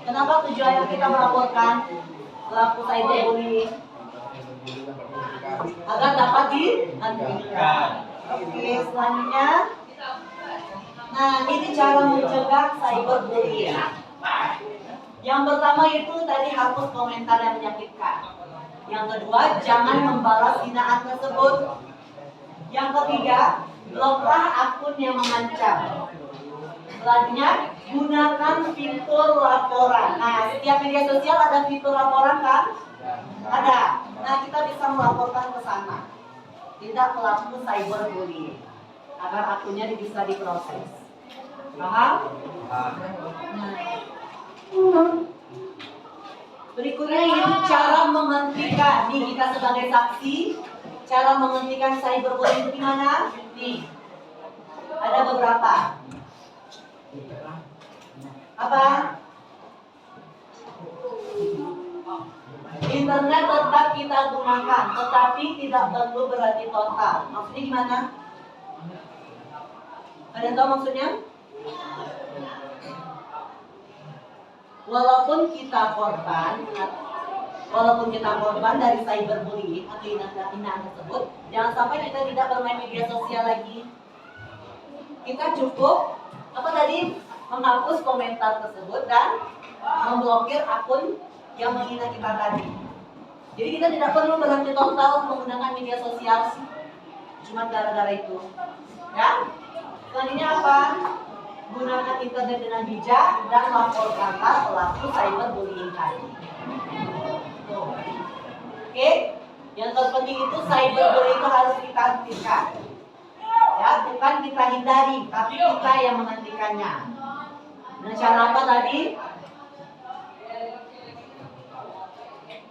Kenapa tujuannya kita melaporkan pelaku cyberbullying? Agar dapat dihentikan. Oke, selanjutnya. Nah, ini cara mencegah cyberbullying. Yang pertama itu tadi hapus komentar yang menyakitkan. Yang kedua, jangan membalas hinaan tersebut. Yang ketiga, bloklah akun yang mengancam. Selanjutnya, gunakan fitur laporan. Nah, setiap media sosial ada fitur laporan kan? Ada. Nah, kita bisa melaporkan ke sana. Tidak pelaku cyberbullying agar akunnya bisa diproses. Paham? Berikutnya ini cara menghentikan. Nih kita sebagai saksi, cara menghentikan cyberbullying itu gimana? Nih, ada beberapa. Apa? Internet tetap kita gunakan, tetapi tidak perlu berarti total. Maksudnya gimana? Ada yang tahu maksudnya? Walaupun kita korban dari cyberbullying atau hinaan tersebut, jangan sampai kita tidak bermain media sosial lagi. Kita cukup apa tadi? Menghapus komentar tersebut dan memblokir akun yang menghina kita tadi. Jadi kita tidak perlu berhenti total menggunakan media sosial cuma gara-gara itu. Ya? Selanjutnya apa? Gunakan internet dengan bijak dan laporkanlah pelaku cyberbullying tadi. Oke? Yang terpenting itu cyberbullying itu harus kita hentikan. Ya, bukan kita hindari, tapi kita yang menghentikannya. Dengan cara apa tadi?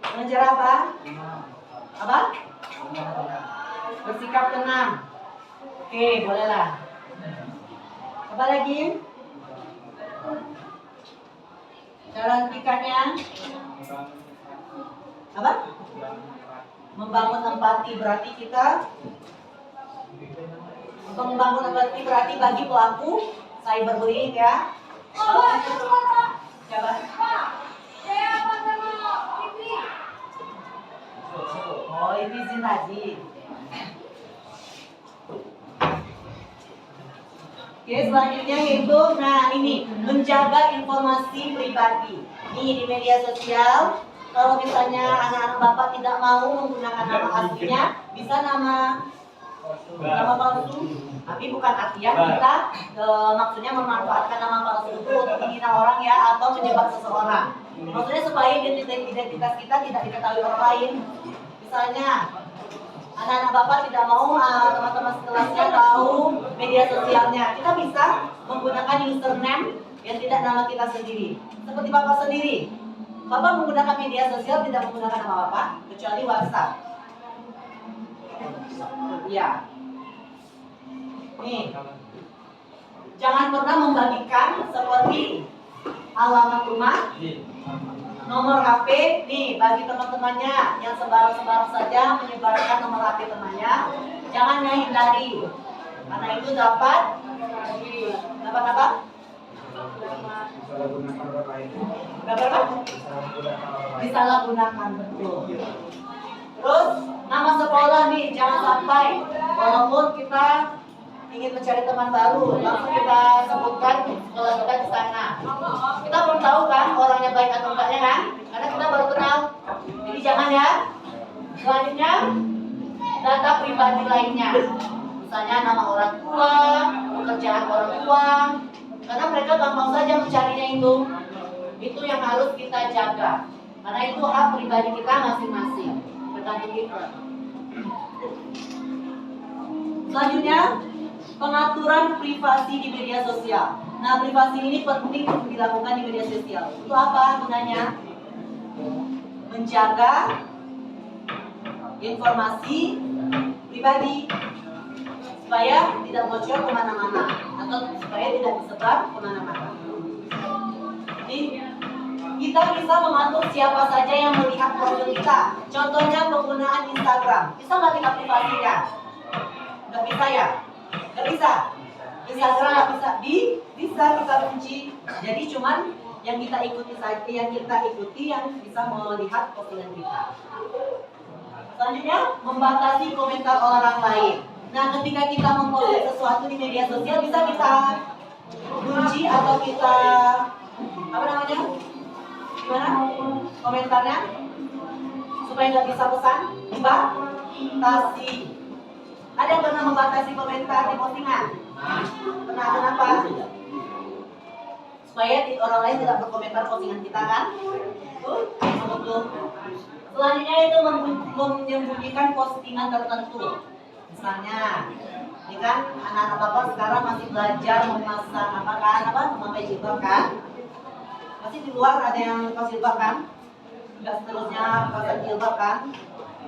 Dengan cara apa? Apa? Bersikap tenang. Oke, bolehlah. Apa lagi? Cara hentikannya? Apa? Membangun empati, berarti kita membangun empati berarti bagi pelaku cyberbullying ya. Coba. Oh, ini izin tadi. Oke, selanjutnya yaitu, nah ini menjaga informasi pribadi. Ini di media sosial, kalau misalnya anak-anak bapak tidak mau menggunakan nama aslinya, bisa nama palsu. Tapi bukan artinya kita maksudnya memanfaatkan nama palsu itu untuk menghina orang ya atau menjebak seseorang. Maksudnya supaya identitas kita tidak diketahui orang lain. Misalnya anak-anak bapak tidak mau teman-teman sekelasnya tahu media sosialnya. Kita bisa menggunakan username yang tidak nama kita sendiri. Seperti bapak sendiri. Bapak menggunakan media sosial tidak menggunakan nama bapak, kecuali WhatsApp. Iya. Nih. Jangan pernah membagikan seperti alamat rumah, nomor HP, nih bagi teman-temannya yang sebarang-sebarang saja menyebarkan nomor HP temannya, jangan hindari, karena itu dapat apa? Dapat apa? Disalahgunakan, betul. Terus nama sekolah nih, jangan sampai walaupun kita ingin mencari teman baru, langsung kita sebutkan sekolah kita di sana. Kita belum tahu kan orangnya baik atau enggaknya kan, karena kita baru kenal. Jadi jangan ya. Selanjutnya data pribadi lainnya, misalnya nama orang tua, pekerjaan orang tua, karena mereka gampang saja mencarinya itu. Itu yang harus kita jaga, karena itu hak pribadi kita masing-masing. Tergantung kita. Selanjutnya pengaturan privasi di media sosial. Nah, privasi ini penting untuk dilakukan di media sosial. Itu apa gunanya? Menjaga informasi pribadi supaya tidak bocor kemana-mana atau supaya tidak disebar kemana-mana. Jadi kita bisa mengatur siapa saja yang melihat profil kita. Contohnya penggunaan Instagram. Bisa nggak kita privasikan? Nggak bisa ya? Nggak bisa. Instagram nggak bisa. Bisa kita kunci. Jadi cuman yang kita ikuti saja, yang bisa melihat postingan kita. Selanjutnya membatasi komentar orang lain. Nah, ketika kita memposting sesuatu di media sosial, bisa kita kunci atau kita apa namanya? Gimana komentarnya? Supaya nggak bisa pesan, batasi. Ada yang pernah membatasi komentar di postingan? Pernah, kenapa? Supaya orang lain tidak berkomentar postingan kita kan? Betul. Selanjutnya itu menyembunyikan postingan tertentu. Misalnya, ini kan anak-anak bapak sekarang masih belajar memasang memakai jilbab kan? Masih di luar ada yang pakai jilbab kan? Enggak seterusnya pakai jilbab kan?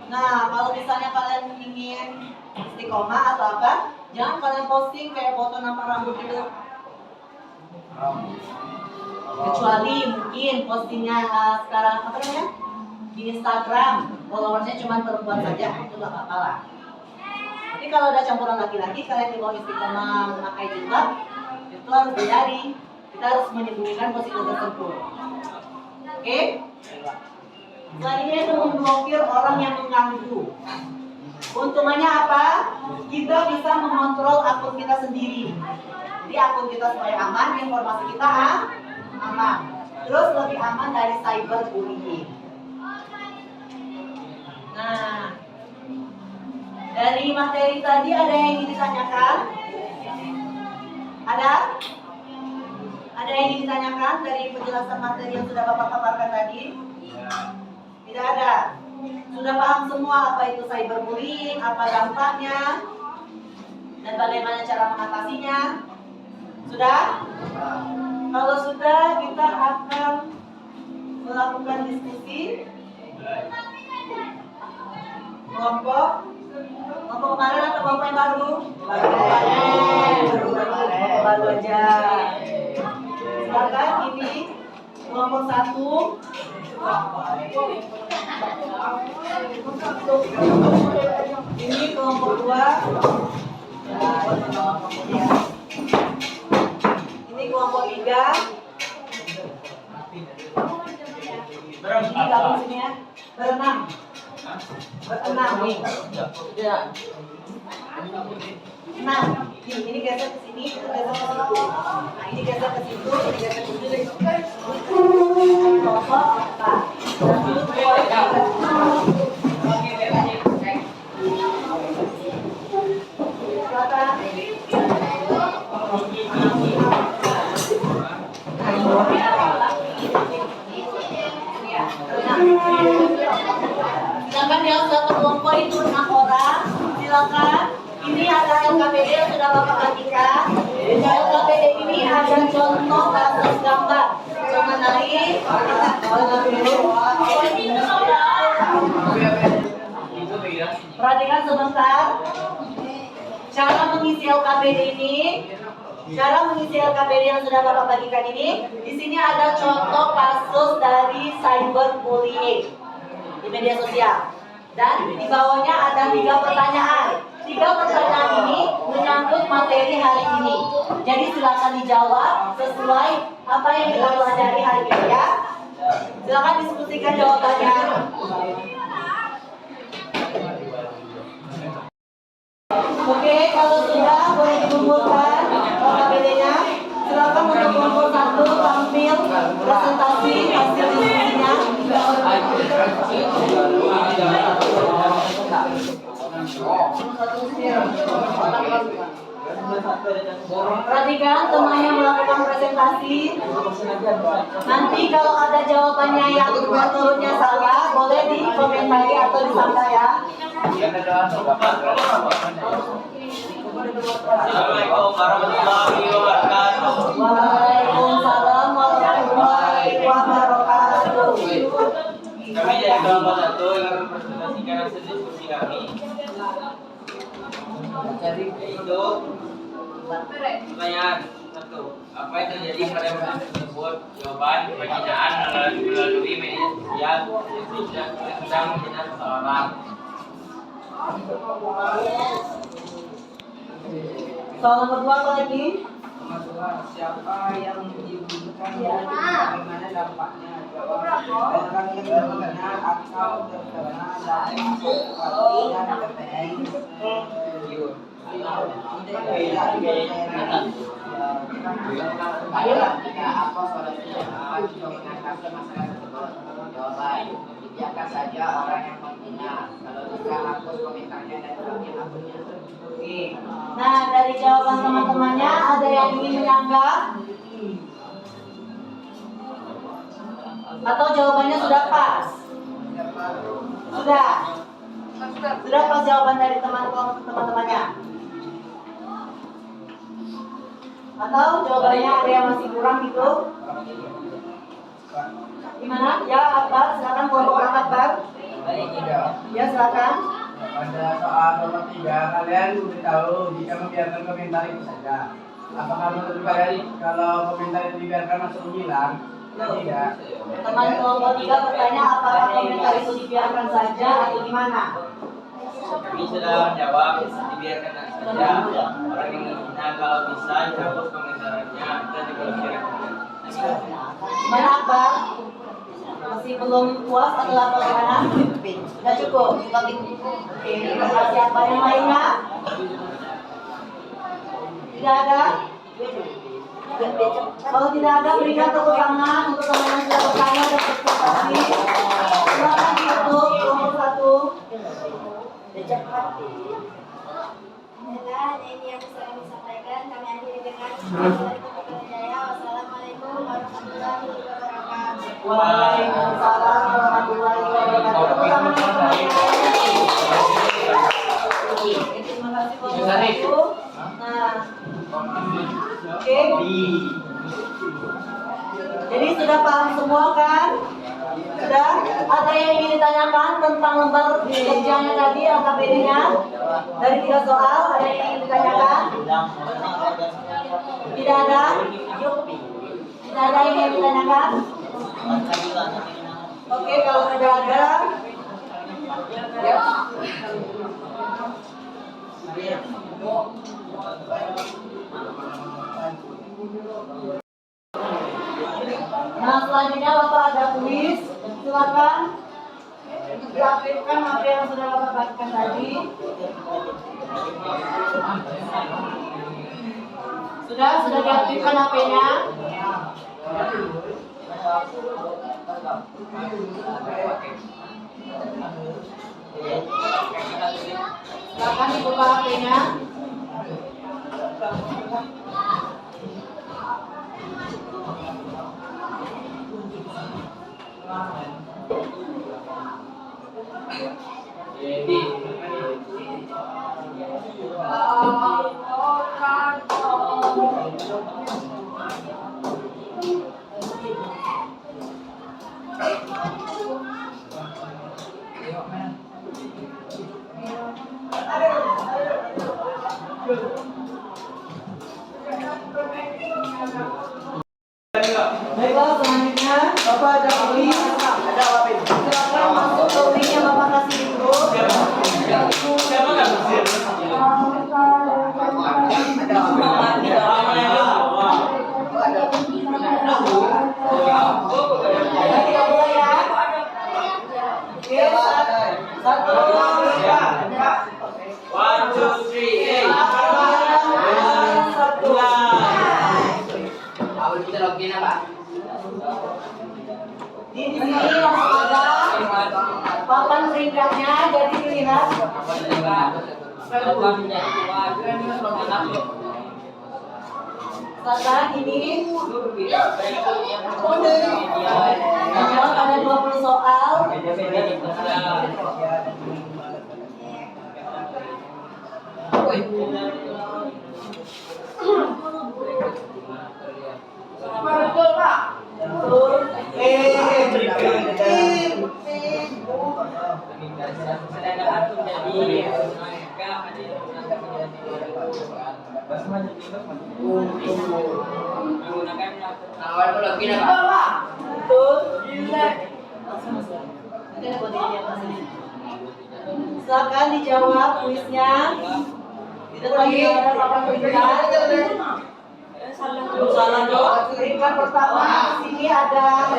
Nah, kalau misalnya kalian ingin istiqomah atau apa, jangan kalian posting kayak foto nama rambut gitu. Kecuali mungkin postingnya sekarang apa namanya? Di Instagram, followersnya cuma perempuan saja, itu nggak apa-apa lah. Tapi kalau ada campuran laki-laki, kalian di bawah istiqomah memakai jilbab, itu harus dihindari. Kita harus menyembunyikan postingan tersebut. Oke? Selanjutnya itu memblokir orang yang mengganggu. Keuntungannya apa? Kita bisa mengontrol akun kita sendiri. Jadi akun kita supaya aman, informasi kita aman. Terus lebih aman dari cyberbullying. Nah, dari materi tadi ada yang ingin ditanyakan? Ada? Ada yang ingin ditanyakan dari penjelasan materi yang sudah Bapak paparkan tadi? Tidak ada. Sudah paham semua apa itu cyberbullying, apa dampaknya? dan bagaimana cara mengatasinya? Sudah? Kalau sudah, kita akan melakukan diskusi kelompok kemarin atau kelompok yang baru? Baru aja. Silakan, ini kelompok 1. Ini kelompok 2. Ini kelompok 3. Ini gabung sini ya. Berenam nih. 6. Ini geser ke sini, itu geser ke situ. Nah, ini geser ke situ, ini geser ke situ. Kelompok 4. Silakan yang satu kelompok itu 6 orang. Silakan. Ini ada LKPD yang sudah Bapak bagikan. Di LKPD ini ada contoh kasus gambar mengenai perhatikan sebentar. Cara mengisi LKPD ini, yang sudah Bapak bagikan ini, di sini ada contoh kasus dari cyberbullying di media sosial. Dan di bawahnya ada 3 pertanyaan. 3 pertanyaan ini menyangkut materi hari ini. Jadi silakan dijawab sesuai apa yang kita pelajari hari ini ya. Silakan diskusikan jawabannya. Oke, kalau sudah boleh dikumpulkan LKPD-nya. Silakan untuk kelompok 1 tampil presentasi hasil diskusinya. Perhatikan temannya melakukan presentasi. Nanti kalau ada jawabannya yang menurutnya salah, boleh dikomentari atau disampaikan ya. Assalamualaikum warahmatullahi wabarakatuh. Waalaikumsalam warahmatullahi wabarakatuh. Kami dari kelompok 1 yang mempresentasikan hasil diskusi kami. Jadi itu pertanyaan 1. Apa yang terjadi pada proses tersebut? Jawaban penghinaan melalui media sosial yang sedang menghina seseorang. Soal nomor 2 apa lagi? Siapa yang dibutuhkan dan bagaimana dampaknya? Orang yang terkena atau terkena dari parti dan TPN. Apa solusinya untuk mengatasi masalah tersebut? Jawaban: biarkan saja orang yang menghina. Kalau bisa hapus komentarnya dan blokir akunnya. Nah, dari jawaban teman-temannya ada yang ingin menyanggah? Atau jawabannya sudah pas? Sudah? Sudah pas jawaban dari teman-temannya? Atau jawabannya ada yang masih kurang gitu? Gimana? Ya, Akbar, silakan kelompok Akbar. Ya, silakan. Pada soal nomor 3, kalian sudah tahu jika membiarkan komentar itu saja. Apakah menurut kalian kalau komentar itu dibiarkan masuk hilang? Tidak. Teman kelompok 3 bertanya apakah komentar itu dibiarkan saja atau gimana? Kami sudah menjawab, dibiarkan saja. Orang yang menghina kalau bisa dihapus komentarnya dan diblokir. Gimana Akbar? Masih belum puas atau bagaimana? Sudah cukup? Oke, terima kasih Akbar. Yang lainnya? Tidak ada? Kalau tidak ada, berikan tepuk tangan untuk teman yang sudah bertanya dan berprestasi. Silakan ditutup kelompok 1. Ini yang bisa kami sampaikan. Kami akhiri dengan Wassalamualaikum warahmatullahi wabarakatuh. Waalaikumsalam warahmatullahi wabarakatuh. Terima kasih kelompok 1. Jadi sudah paham semua kan? Sudah? Ada yang ingin ditanyakan tentang lembar kerjanya tadi LKPD-nya? Dari 3 soal, ada yang ingin ditanyakan? Tidak ada? Tidak ada yang ingin ditanyakan? Oke, kalau sudah ada, nah selanjutnya Bapak ada kuis, silakan diaktifkan apa yang sudah Bapak bagikan tadi. Sudah diaktifkan HP-nya. Silakan dibuka HP-nya. Baiklah, selanjutnya Bapak ada kuis. Silakan masuk ke link yang Bapak kasih itu. Kita mulai ya. Oke, 1, 1, 2, 3, 1. Awal kita login apa? Di sini langsung ada papan peringkatnya, jadi dilihat. Sekarang ini menjawab ada 20 soal. Betul, Pak. Awal itu login apa? Silakan dijawab kuisnya. Di depan ada papan peringkat. Peringkat pertama di sini ada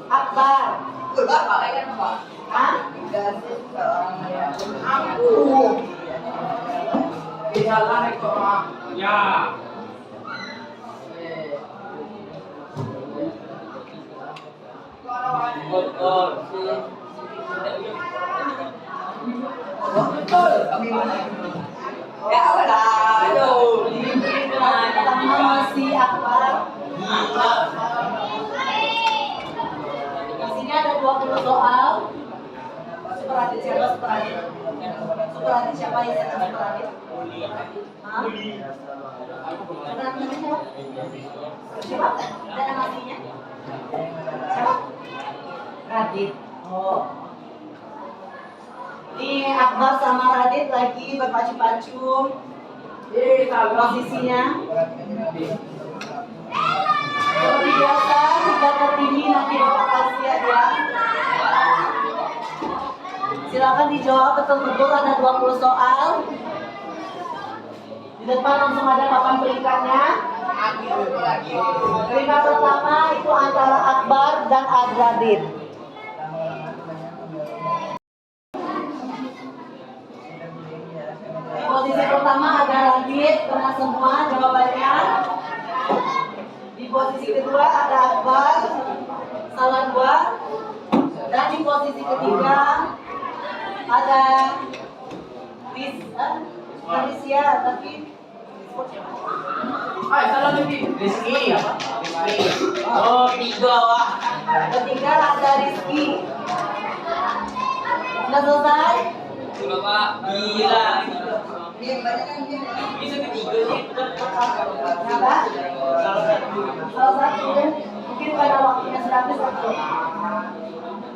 Akbar. Hah? Ya. Pertama masih Akbar. Di sini ada 20 soal. Superadit siapa superadit? Superadit siapa yang superadit? Hah? Namanya siapa? Siapa? Ada nama aslinya? Siapa? Radit. Oh. Ini Akbar sama Radit lagi berpacu-pacu. Posisinya. Seperti biasa, jika tertinggi nanti Bapak kasih ya. Silakan dijawab betul-betul, ada 20 soal. Di depan langsung ada papan peringkatnya. Peringkat pertama itu antara Akbar dan Radit. Di posisi pertama ada Radit, benar semua jawabannya. Di posisi kedua ada Akbar, salah 2. Dan di posisi ketiga ada Rizky, tapi Salah Rizky. Oh, 3 wah. ketiga ada Rizky. Sudah selesai? Sudah Pak. Gila. Bisa ketiga sih. Kenapa? Salah satu mungkin pada waktunya sudah habis waktu.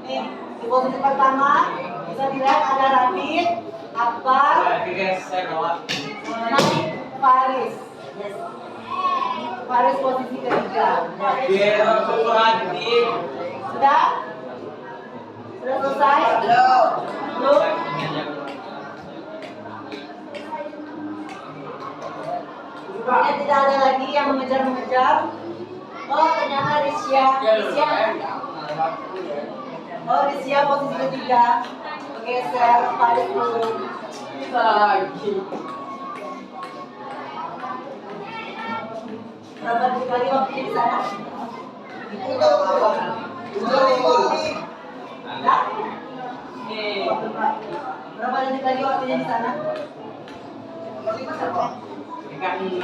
Nih, di posisi pertama bisa dilihat ada Radit, Akbar, naik Faris. Faris posisi ketiga. Sudah? Sudah selesai? Belum? Sepertinya tidak ada lagi yang mengejar-mengejar. Oh, ternyata Risya. Oh, Risya posisi ketiga. Bergeser Faris dulu. Berapa detik lagi waktunya di sana? Nah? Berapa detik lagi waktunya di sana? Peringkat 6. Peringkat 6.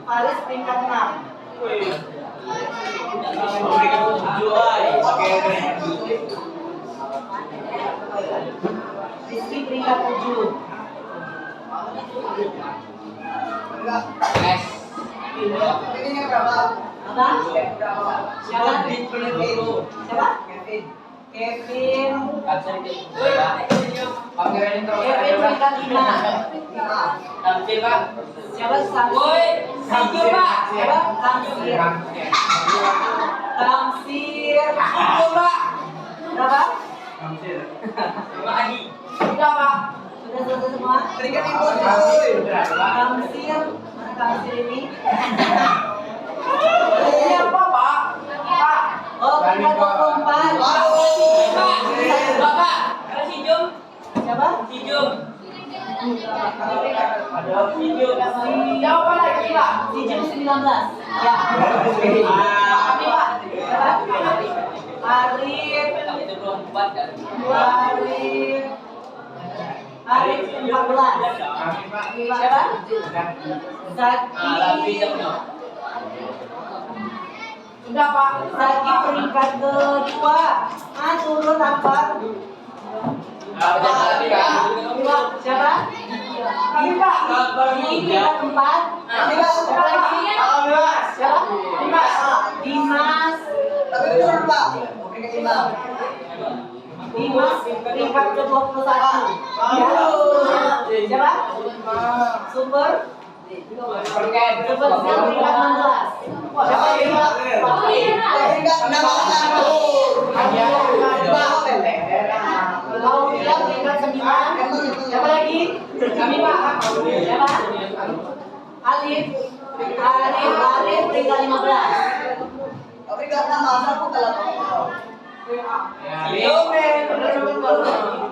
Faris peringkat 6. Peringkat 7 ay. Rizky peringkat 7. Apa? Siapa? Siapa? Kevin. Kevin peringkat 5. Tamsil Pak. Siapa? Samsir. Siapa? Samsir. Samsir. Berapa? Sudah Pak. Sudah selesai semua? Samsir. Mana Samsir ini? Ini apa Pak? Pak. Oh, peringkat 24. Bapak, kalau si Jum, Siapa? si Jum. Ada si Jum. Siapa lagi Pak? Si Jum 19. Ya. Tapi Pak. Siapa? Arif. Itu 24 kan? Arif 14. Siapa? Zaki. Sudah Pak. Zaki peringkat kedua. Turun apa? Siapa? Ini Pak. Ini peringkat 4. Siapa? Dimas. Dimas peringkat ke-21. Ya. Siapa? Super. Super peringkat 16. Siapa ini? Mau bilang peringkat 9. Siapa lagi? Kami Pak. Siapa? Alif peringkat 15.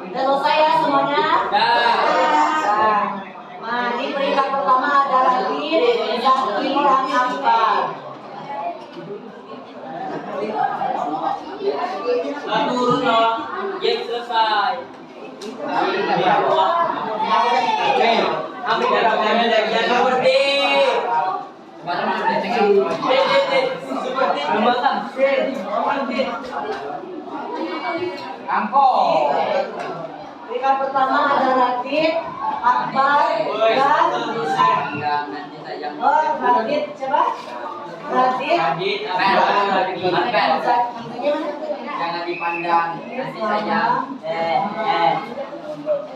Udah selesai ya semuanya? Nah, ini peringkat pertama ada Radit, Zaki, dan Akbar. Turun loh, game selesai. Ambil darahnya lagi yang seperti. Peringkat pertama ada Radit, Akbar, dan Radit siapa? Radit. Jangan dipandang, nanti saja.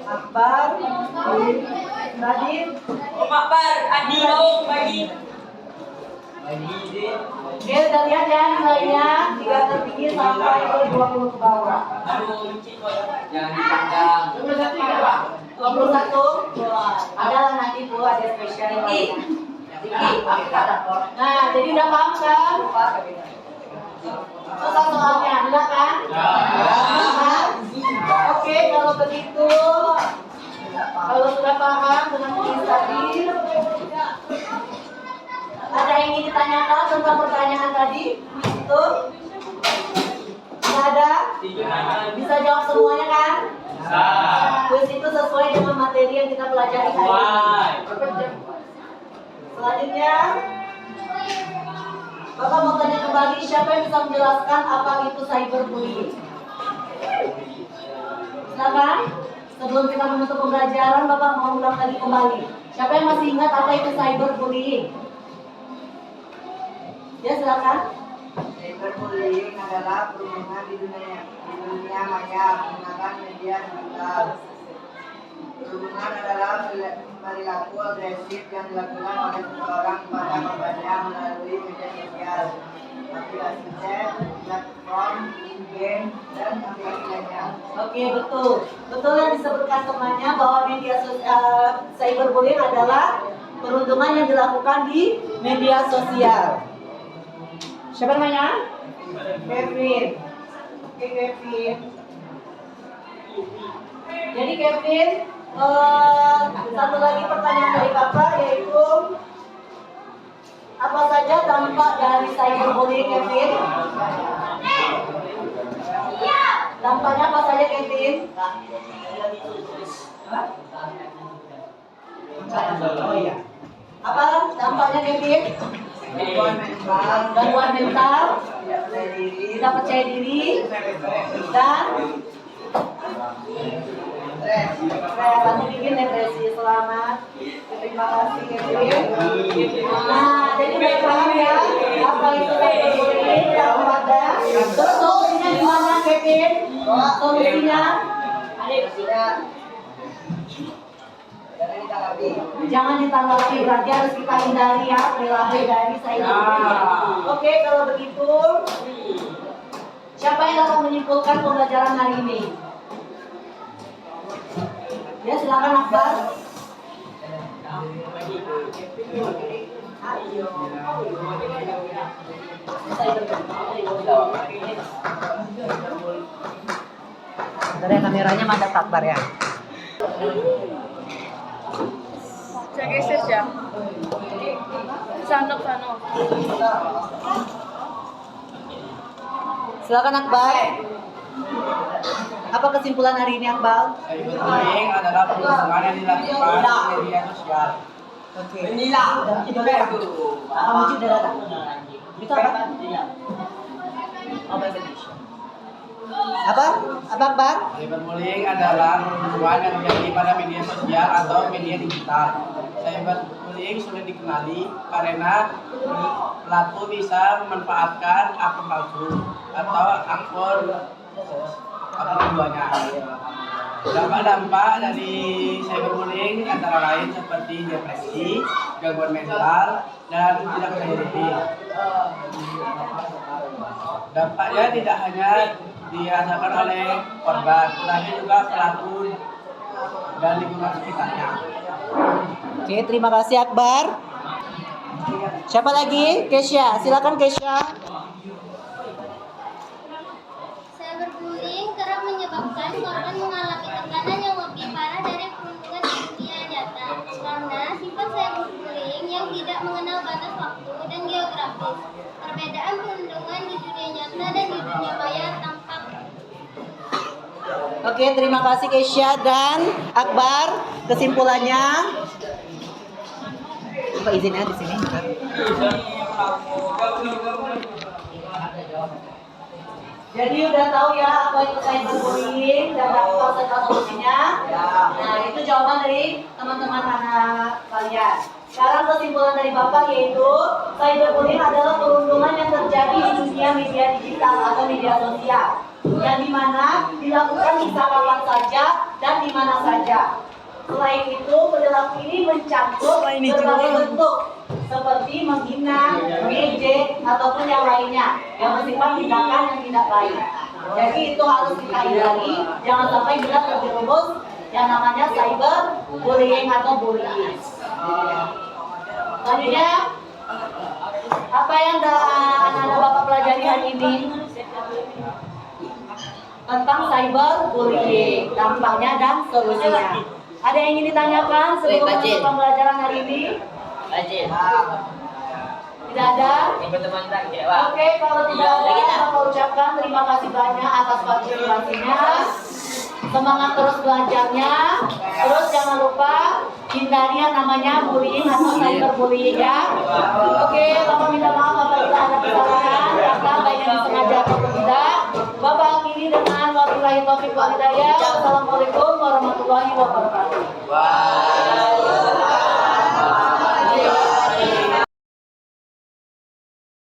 Akbar, Radit. Om Akbar, Adi dong, bagi. Oke, udah lihat ya nilainya 3 tertinggi sampai ke 20 ke bawah. Aduh, lucu kok. Jangan dipandang. 21 adalah nanti Bu ada spesial. Nah, jadi udah paham kan? Susah soalnya, udah kan? Oke, kalau begitu, kalau sudah paham dengan kuis tadi, ada yang ingin ditanyakan tentang pertanyaan tadi? Itu? Tidak ada? Bisa jawab semuanya kan? Kuis itu sesuai dengan materi yang kita pelajari hari ini. Selanjutnya, Bapak mau tanya kembali, siapa yang bisa menjelaskan apa itu cyberbullying? Silakan. Sebelum kita menutup pembelajaran, Bapak mau ulang lagi kembali. Siapa yang masih ingat apa itu cyberbullying? Ya, silakan. Cyberbullying adalah perundungan di dunia maya menggunakan media digital. Perundungan adalah perilaku agresif yang dilakukan oleh seseorang kepada korbannya melalui media sosial, aplikasi chat, platform, game, dan aplikasi lainnya. Oke, betul. Betul yang disebutkan temannya bahwa media sosial cyberbullying adalah perundungan yang dilakukan di media sosial. Siapa namanya? Kevin. Oke, Kevin. Jadi Kevin, satu lagi pertanyaan dari Bapak yaitu apa saja dampak dari cyberbullying, Kevin? Dampaknya apa saja, Kevin? Oh iya. Apa dampaknya, Kevin? Gangguan mental, tidak percaya diri, dan nanti bikin depresi. Selamat. Terima kasih, Kevin. Nah, jadi udah paham ya apa itu cyberbullying yang ada. Terus solusinya gimana, Kevin? Solusinya? Jangan ditanggapi, berarti harus kita hindari ya perilaku dari cyberbullying. Oke, kalau begitu, siapa yang akan menyimpulkan pembelajaran hari ini? Ya, silakan Akbar. Dari kameranya mantap Akbar ya. Saya geser ya. Sanok. Silakan Akbar. Apa kesimpulan hari ini, Akbar? Cyberbullying adalah perundungan yang dilakukan di media sosial. Oke. Kamu sudah datang. Itu apa? Oh, bahasa Indonesia. Apa? Apa, Akbar? Cyberbullying adalah perundungan yang terjadi pada media sosial atau media digital. Cyberbullying sulit dikenali karena pelaku bisa memanfaatkan akun palsu atau akun keduanya. Dampak-dampak dari cyberbullying antara lain seperti depresi, gangguan mental, dan tidak percaya diri. Dampaknya tidak hanya dirasakan oleh korban, tetapi juga pelaku dan lingkungan sekitarnya. Oke, terima kasih Akbar. Siapa lagi? Kesha. Silakan Kesha. Cyberbullying kerap menyebabkan korban mengalami tekanan yang lebih parah dari perundungan di dunia nyata. Karena sifat cyberbullying yang tidak mengenal batas waktu dan geografis. Perbedaan perundungan di dunia nyata dan di dunia maya tampak. Oke, terima kasih Kesha dan Akbar. Kesimpulannya, apa izinnya di sini? Jadi udah tahu ya apa itu cyberbullying dan apa serta solusinya. Nah, itu jawaban dari teman-teman anak kalian. Sekarang kesimpulan dari Bapak yaitu cyberbullying adalah perundungan yang terjadi di dunia media digital atau media sosial, yang dimana dilakukan bisa kapan saja dan di mana saja. Selain itu, perilaku ini mencakup berbagai bentuk seperti menghina, mengejek, ataupun yang lainnya yang bersifat tindakan yang tidak baik. Jadi itu harus kita hindari, jangan sampai kita terjerumus yang namanya cyberbullying atau bullying. Selanjutnya, apa yang anak-anak Bapak pelajari hari ini? Tentang cyberbullying, dampaknya dan solusinya. Ada yang ingin ditanyakan sebelum menutup pembelajaran hari ini? Tidak ada? Oke, kalau tidak ada, aku ucapkan terima kasih banyak atas partisipasinya. Semangat terus belajarnya. Terus jangan lupa hindari yang namanya bullying atau cyberbullying ya. Oke, Bapak minta maaf apabila ada kesalahan, kata baik yang disengaja ataupun tidak. Bapak akhiri dengan wabillahi taufiq wal hidayah. Wassalamualaikum warahmatullahi wabarakatuh. Wah.